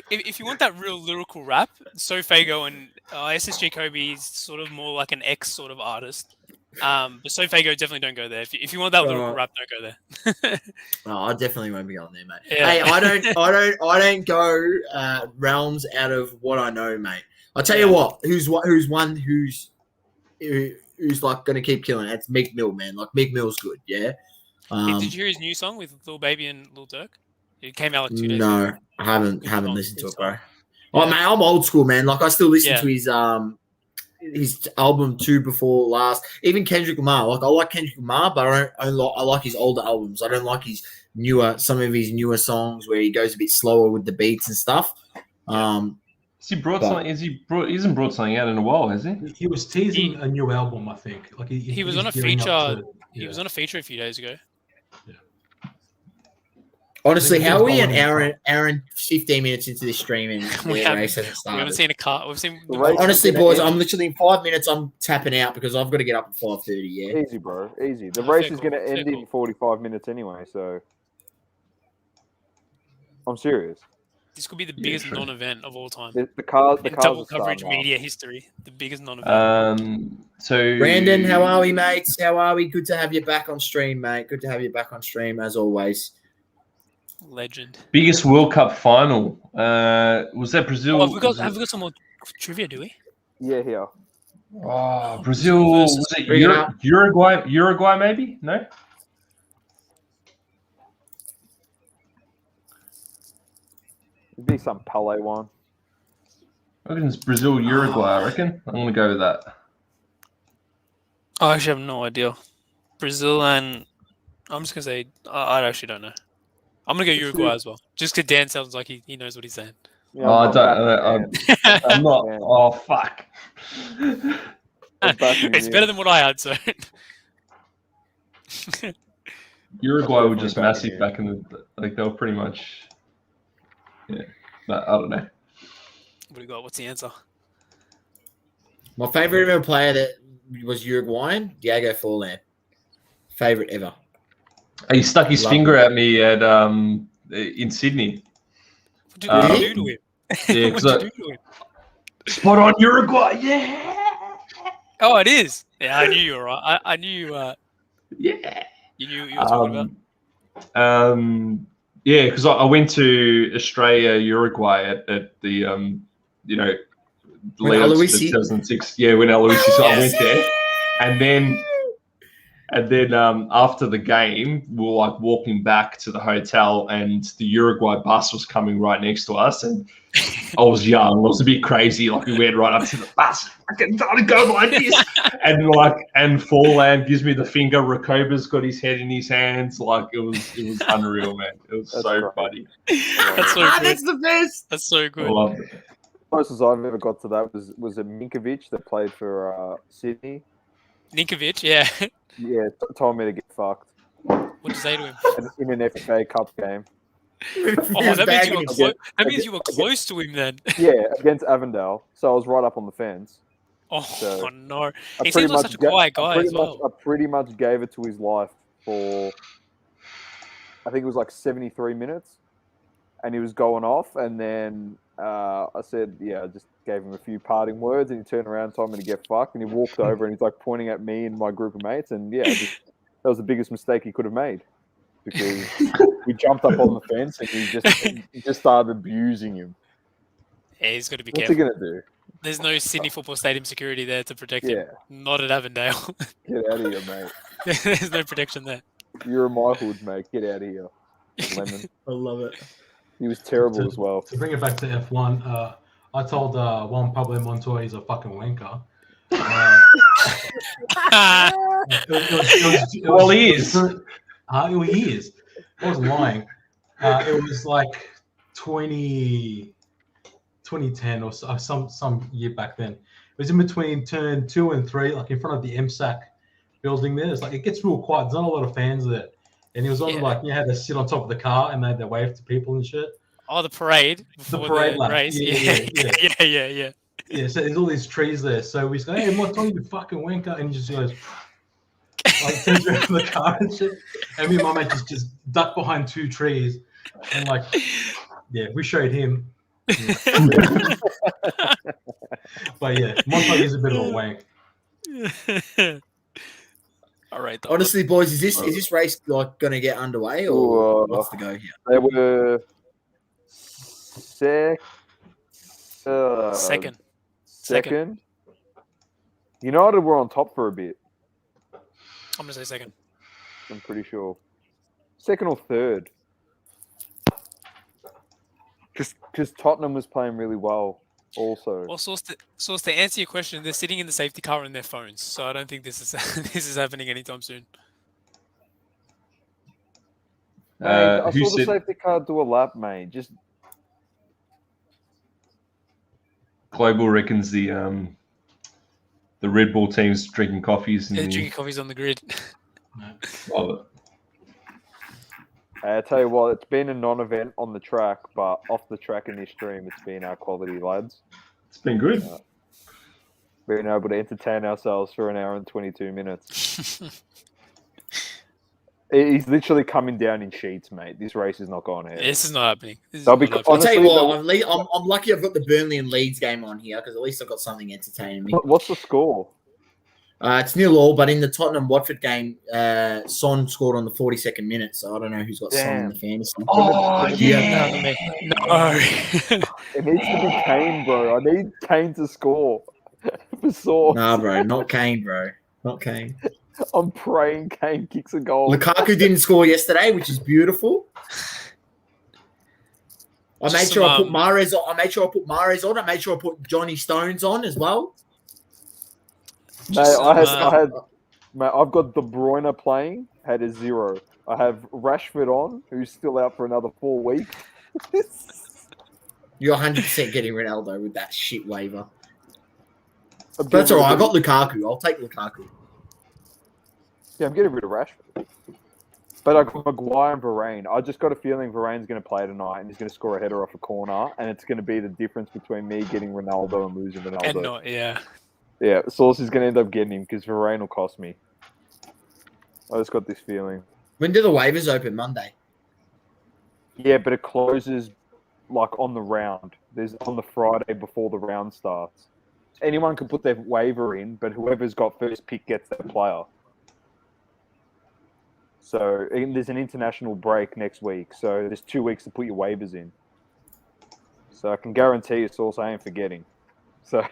if you want that real lyrical rap, Sofago and SSG Kobe is sort of more like an X sort of artist. But Sofago definitely don't go there. If you want that lyrical rap, don't go there. I definitely won't be going there, mate. Yeah. Hey, I don't go realms out of what I know, mate. I'll tell you what, who's like going to keep killing it. It's Meek Mill, man. Like, Meek Mill's good, yeah. Did you hear his new song with Lil Baby and Lil Durk? It came out like 2 days ago. No, I haven't listened to it, bro. Oh, man, I'm old school, man. Like, I still listen to his album 2 before last. Even Kendrick Lamar. Like, I like Kendrick Lamar, but I like his older albums. I don't like some of his newer songs where he goes a bit slower with the beats and stuff. He hasn't brought something out in a while, has he? He was teasing a new album, I think. Like he was on a feature. He was on a feature a few days ago. Honestly, how are we an hour 15 minutes into this stream and the race hasn't started? We haven't seen a car. We've seen. Honestly, boys, I'm literally in 5 minutes. I'm tapping out because I've got to get up at 5:30. Yeah, easy, bro, easy. The race is going to end in 45 minutes anyway, so I'm serious. This could be the biggest non-event of all time. The cars in double coverage media history. The biggest non-event. So Brandon, how are we, mates? How are we? Good to have you back on stream, mate. Good to have you back on stream as always. Legend. Biggest World Cup final. Was that Brazil? Have we got some more trivia, do we? Yeah, here. Oh, Brazil. Was it Uruguay? Uruguay, maybe? No? It'd be some Pele one. I reckon it's Brazil, Uruguay, I reckon. I'm going to go with that. I actually have no idea. Brazil and... I'm just going to say... I actually don't know. I'm going to go Uruguay as well. Just because Dan sounds like he knows what he's saying. Yeah, I'm not... Oh, fuck. It's better than what I had, so... Uruguay were just massive back in the... Like, they were pretty much... Yeah, but I don't know. What do you got? What's the answer? My favorite ever player that was Uruguayan, Diego Forlan. Favorite ever. He stuck his finger at me at in Sydney. What did you do to him? Yeah, what did you do to him? Spot on Uruguay, yeah. Oh, it is. Yeah, I knew you were right. I knew you. Yeah. You knew what you were talking about. Yeah, because I went to Australia, Uruguay at the when Aloisi 2006. Yeah, when Aloisi, so I went there, and then after the game, we were like walking back to the hotel, and the Uruguay bus was coming right next to us, and I was young, I was a bit crazy, like we went right up to the bus, I can go like this, and Forlan gives me the finger. Rakoba's got his head in his hands, like it was unreal, man. It was so funny. That's so good. That's the best. That's so good. I loved it. Closest I've ever got to that was a Minkovic that played for Sydney. Ninkovic, yeah. Yeah, told me to get fucked. What did you say to him? In an FA Cup game. Oh, that means you were close to him then. Yeah, against Avondale. So I was right up on the fence. Oh, so no. He seems like such a quiet guy as well. I pretty much gave it to his life for, I think it was like 73 minutes. And he was going off. And then I said, I just gave him a few parting words. And he turned around and told me to get fucked. And he walked over and he's like pointing at me and my group of mates. And that was the biggest mistake he could have made. because we jumped up on the fence and he just started abusing him. Yeah, he's got to be What's he careful. gonna do? There's no Sydney Football Stadium security there to protect Yeah. him. Not at Avondale. Get out of here, mate. There's no protection there. You're in my hood, mate. Get out of here, Lemon. I love it. He was terrible as well. To bring it back to F1, I told Juan Pablo Montoya he's a fucking wanker. Well, he is. He is. I wasn't lying. It was like 2010 or some year back then. It was in between turn 2 and 3, like in front of the MSAC building there. It's like it gets real quiet. There's not a lot of fans there. And he was on Yeah. had to sit on top of the car and they had to wave to people and shit. Oh, the parade before parade lap. race. Yeah. Yeah, so there's all these trees there. So we go, hey, Montoya, you fucking wanker. And he just goes, like, turns around the car and shit. And me and my mate just ducked behind 2 trees. And like, yeah, we showed him. Yeah. But yeah, Montoya's a bit of a wank. All right. Honestly, boys, is this race like going to get underway or what's the go here? They were second. United were on top for a bit. I'm gonna say second. I'm pretty sure. Second or third. Because Tottenham was playing really well also. Well, source to answer your question, they're sitting in the safety car on their phones, so I don't think this is this is happening anytime soon. Mate, I who saw the said safety car do a lap, mate. Just Global reckons the Red Bull team's drinking coffees. They're drinking coffees on the grid. Love it. I tell you what, it's been a non-event on the track, but off the track in this stream, it's been our quality lads. It's been good. Being able to entertain ourselves for an hour and 22 minutes. He's literally coming down in sheets, mate. This race is not going ahead. This is not happening. They'll be- I'll tell you Honestly, what, I'm lucky I've got the Burnley and Leeds game on here because at least I've got something entertaining me. What's the score? It's 0-0, but in the Tottenham-Watford game, Son scored on the 42nd minute, so I don't know who's got Son in the fantasy. Oh, yeah. No. It needs to be Kane, bro. I need Kane to score. For sure. Nah, bro, not Kane, bro. Not Kane. I'm praying Kane kicks a goal. Lukaku didn't score yesterday, which is beautiful. I made sure I put Mahrez on. I made sure I put Johnny Stones on as well. Mate, I've got De Bruyne playing, had a 0. I have Rashford on, who's still out for another 4 weeks. You're 100% getting Ronaldo with that shit waiver. But that's all right. I got Lukaku. I'll take Lukaku. Yeah, I'm getting rid of Rashford. But I got Maguire and Varane. I just got a feeling Varane's going to play tonight and he's going to score a header off a corner, and it's going to be the difference between me getting Ronaldo and losing Ronaldo. And not, yeah. Yeah, Sauce is going to end up getting him because Varane will cost me. I just got this feeling. When do the waivers open? Monday. Yeah, but it closes like on the round. There's on the Friday before the round starts. Anyone can put their waiver in, but whoever's got first pick gets their player. So there's an international break next week. So there's 2 weeks to put your waivers in. So I can guarantee you, Sauce, I ain't forgetting. So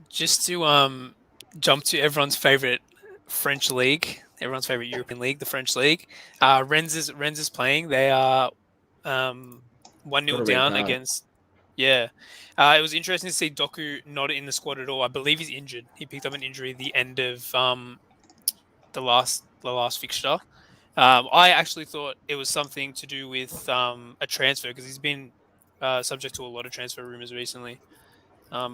Just to jump to everyone's favorite French league, everyone's favorite European league, the French league. Rennes is playing. They are 1-0 down against. Yeah, it was interesting to see Doku not in the squad at all. I believe he's injured. He picked up an injury at the end of the last fixture. I actually thought it was something to do with a transfer because he's been subject to a lot of transfer rumors recently.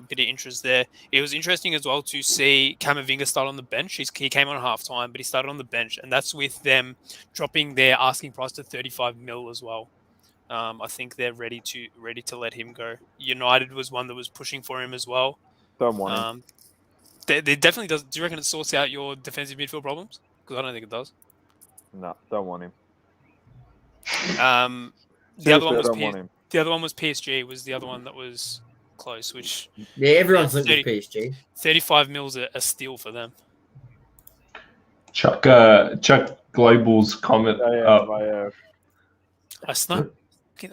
Bit of interest there. It was interesting as well to see Camavinga start on the bench. He came on halftime, but he started on the bench, and that's with them dropping their asking price to 35 mil as well. I think they're ready to let him go. United was one that was pushing for him as well. don't want him. They definitely does. Do you reckon it sorts out your defensive midfield problems? Because I don't think it does. No, don't want him. The other one was don't want him. The other one was PSG. Was the other one that was close, which Yeah, everyone's linked with PSG. 35 mils a steal for them. Chuck Global's comment. I have. I snuck.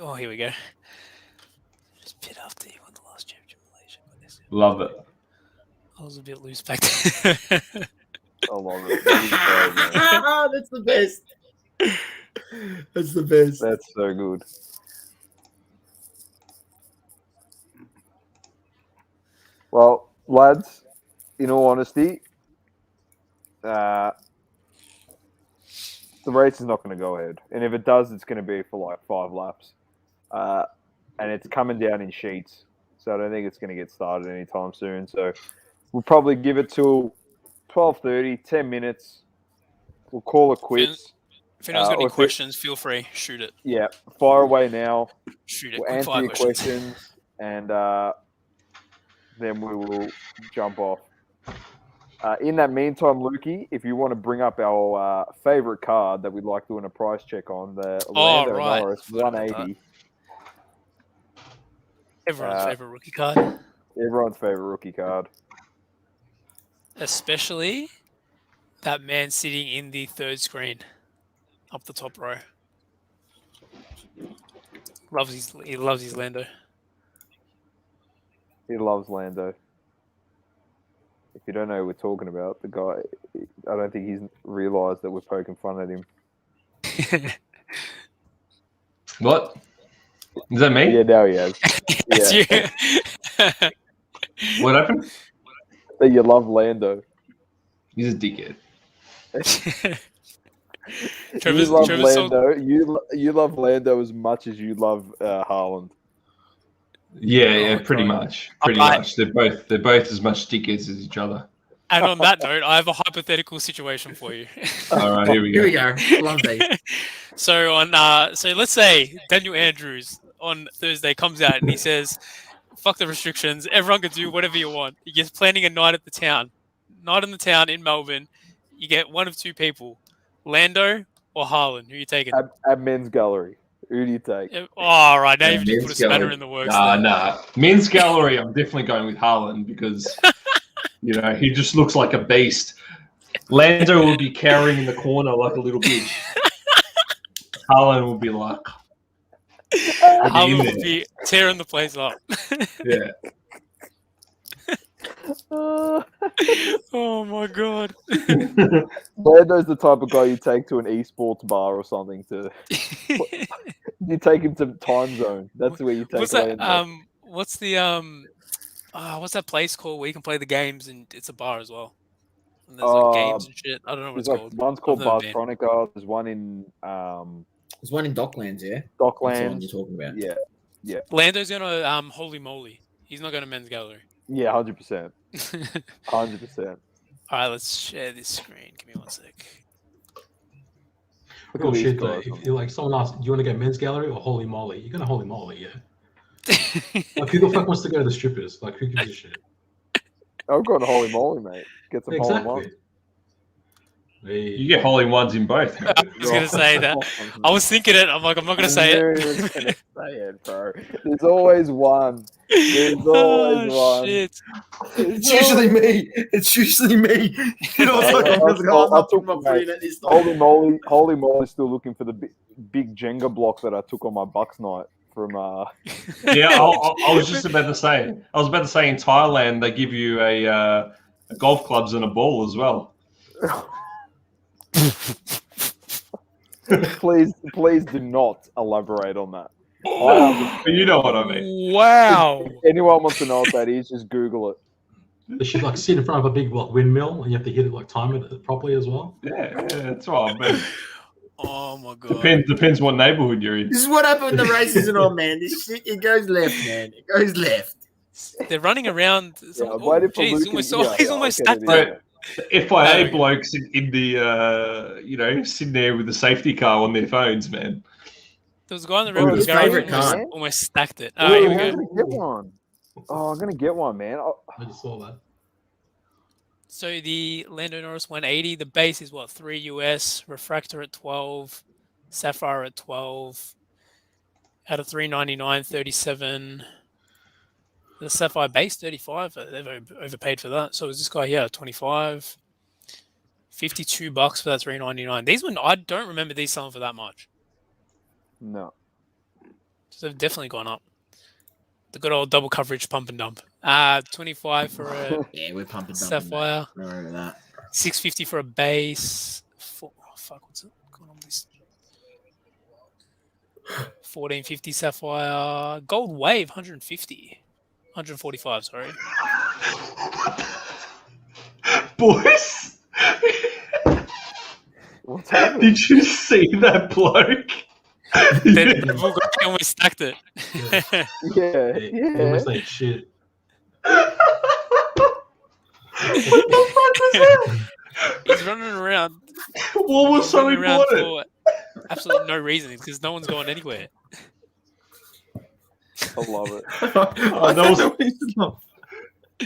Oh, here we go. Just bit after you won the last championship in Malaysia. Love it. I was a bit loose back then. I love it. That That's the best. That's the best. That's so good. Well, lads, in all honesty, the race is not going to go ahead. And if it does, it's going to be for like 5 laps. And it's coming down in sheets. So I don't think it's going to get started anytime soon. So we'll probably give it till 12:30, 10 minutes. We'll call it quits. If anyone's got any questions, feel free. Shoot it. Yeah, fire away now. Shoot it. We'll Quick answer fire your questions. And then we will jump off. In that meantime, Lukey, if you want to bring up our favorite card that we'd like doing a price check on, the Lando Norris 180. Everyone's favorite rookie card. Everyone's favorite rookie card. Especially that man sitting in the third screen up the top row. He loves his Lando. He loves Lando. If you don't know who we're talking about, the guy, I don't think he's realised that we're poking fun at him. What? Is that me? Yeah, now he has. That's you. What happened? That you love Lando. He's a dickhead. You love Lando. You love Lando as much as you love Haaland. Yeah, pretty much. Pretty much. They're both as much dickheads as each other. And on that note, I have a hypothetical situation for you. All right, here we go. Love these. So so let's say Daniel Andrews on Thursday comes out and he says, "Fuck the restrictions. Everyone can do whatever you want." He gets planning a night in the town in Melbourne. You get one of 2 people, Lando or Haaland. Who are you taking? At Men's Gallery. Who do you take? All right, now you've just put a spanner in the works. Nah. Men's Gallery, I'm definitely going with Haaland because, he just looks like a beast. Lando will be cowering in the corner like a little bitch. Haaland will be like... Haaland will be tearing the place up. Yeah. Oh my god. Lando's the type of guy you take to an esports bar or something to you take him to time zone. That's where you take what's Lando. that what's that place called where you can play the games and it's a bar as well? And there's like games and shit. I don't know what it's called. One's called Bartronica. There's one in There's one in Docklands, yeah? Docklands. That's the one you're talking about. Yeah. Lando's gonna Holy Moly. He's not going to Men's Gallery. Yeah, 100%. 100%. All right, let's share this screen. Give me one sec. Oh shit! If you like, someone asks, "Do you want to go Men's Gallery or Holy Moly?" You're gonna Holy Moly, yeah. Like, who the fuck wants to go to the strippers? Like, who gives a shit? I'm going to Holy Moly, mate. Get some Holy Moly. You get Holy Ones in both. I was going to say that. I was thinking it. I'm like, I'm not going to say it. Bro. There's always one. There's always one. Shit. It's usually me. It's usually me. You know, I took my brain at this time. Holy Moly, still looking for the big Jenga block that I took on my Bucks night from. Yeah, I was just about to say. I was about to say in Thailand they give you a golf clubs and a ball as well. Please do not elaborate on that. You know what I mean. Wow. If anyone wants to know what that is, just Google it. They should like sit in front of a big windmill, and you have to hit it like time it properly as well. Yeah, that's what I mean. Oh my god. Depends what neighborhood you're in. This is what happened with the races and all, man. This shit, it goes left, man. It goes left. They're running around. He's almost stacked it. The FIA blokes in the sitting there with the safety car on their phones, man. There was a guy in the road with favorite car. Almost stacked it. Oh, here we go. I'm gonna get one. Oh, I'm gonna get one, man. I just saw that. So the Lando Norris 180, the base is what, 3 US, refractor at 12, sapphire at 12, out of 399, 37. The sapphire base 35. They've overpaid for that. So is this guy here 25, $52 for that $3.99. These one I don't remember these selling for that much. No. So they've definitely gone up. The good old double coverage pump and dump. 25 for a Yeah, we're pumping Sapphire. I remember that. 650 for a base. What's it going on with this? 1450 Sapphire. Gold Wave 150. 145, sorry. Boys, What's happening? did you see that bloke? They've almost stacked it. Yeah, It yeah. looks like shit. What the fuck was that? He's running around. What was so running around important? for absolutely no reason because no one's going anywhere. I love it. Oh,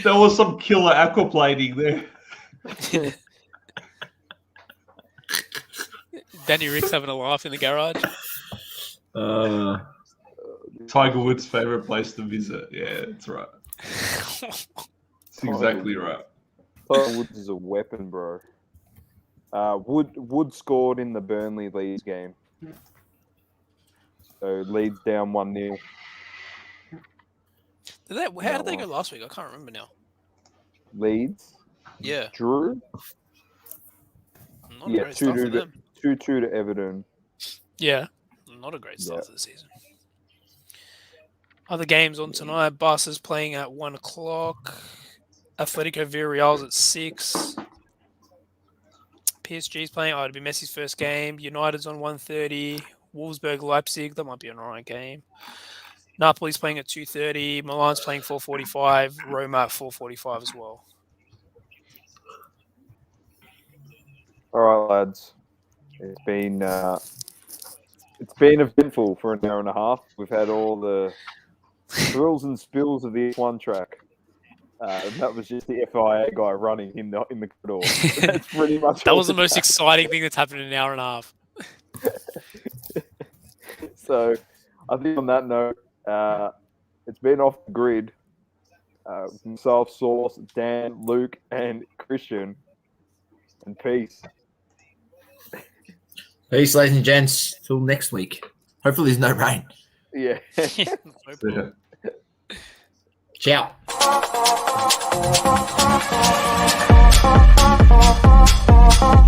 there was some killer aquaplaning there. Danny Rick's having a laugh in the garage. Tiger Woods' favorite place to visit. Yeah, that's right. That's exactly right. Tiger Woods is a weapon, bro. Wood scored in the Burnley Leeds game. So Leeds down 1-0. How did they go last week? I can't remember now. Leeds Yeah. drew. Not a great start for them. 2-2 to Everton. Yeah. Not a great start to the season. Other games on tonight. Barca's playing at 1 o'clock. Atletico Villarreal's at 6. PSG's playing. It'll be Messi's first game. United's on 1:30. Wolfsburg Leipzig. That might be an alright game. Napoli's playing at 2:30. Milan's playing 4:45. Roma at 4:45 as well. All right, lads. It's been eventful for an hour and a half. We've had all the thrills and spills of the F1 track. That was just the FIA guy running in the corridor. That's pretty much. That was the most exciting thing that's happened in an hour and a half. So, I think on that note, it's been off the grid. Myself, Sauce, Dan, Luke, and Christian. And peace. Peace, ladies and gents. Till next week. Hopefully, there's no rain. Yeah. No problem. Ciao. Ciao.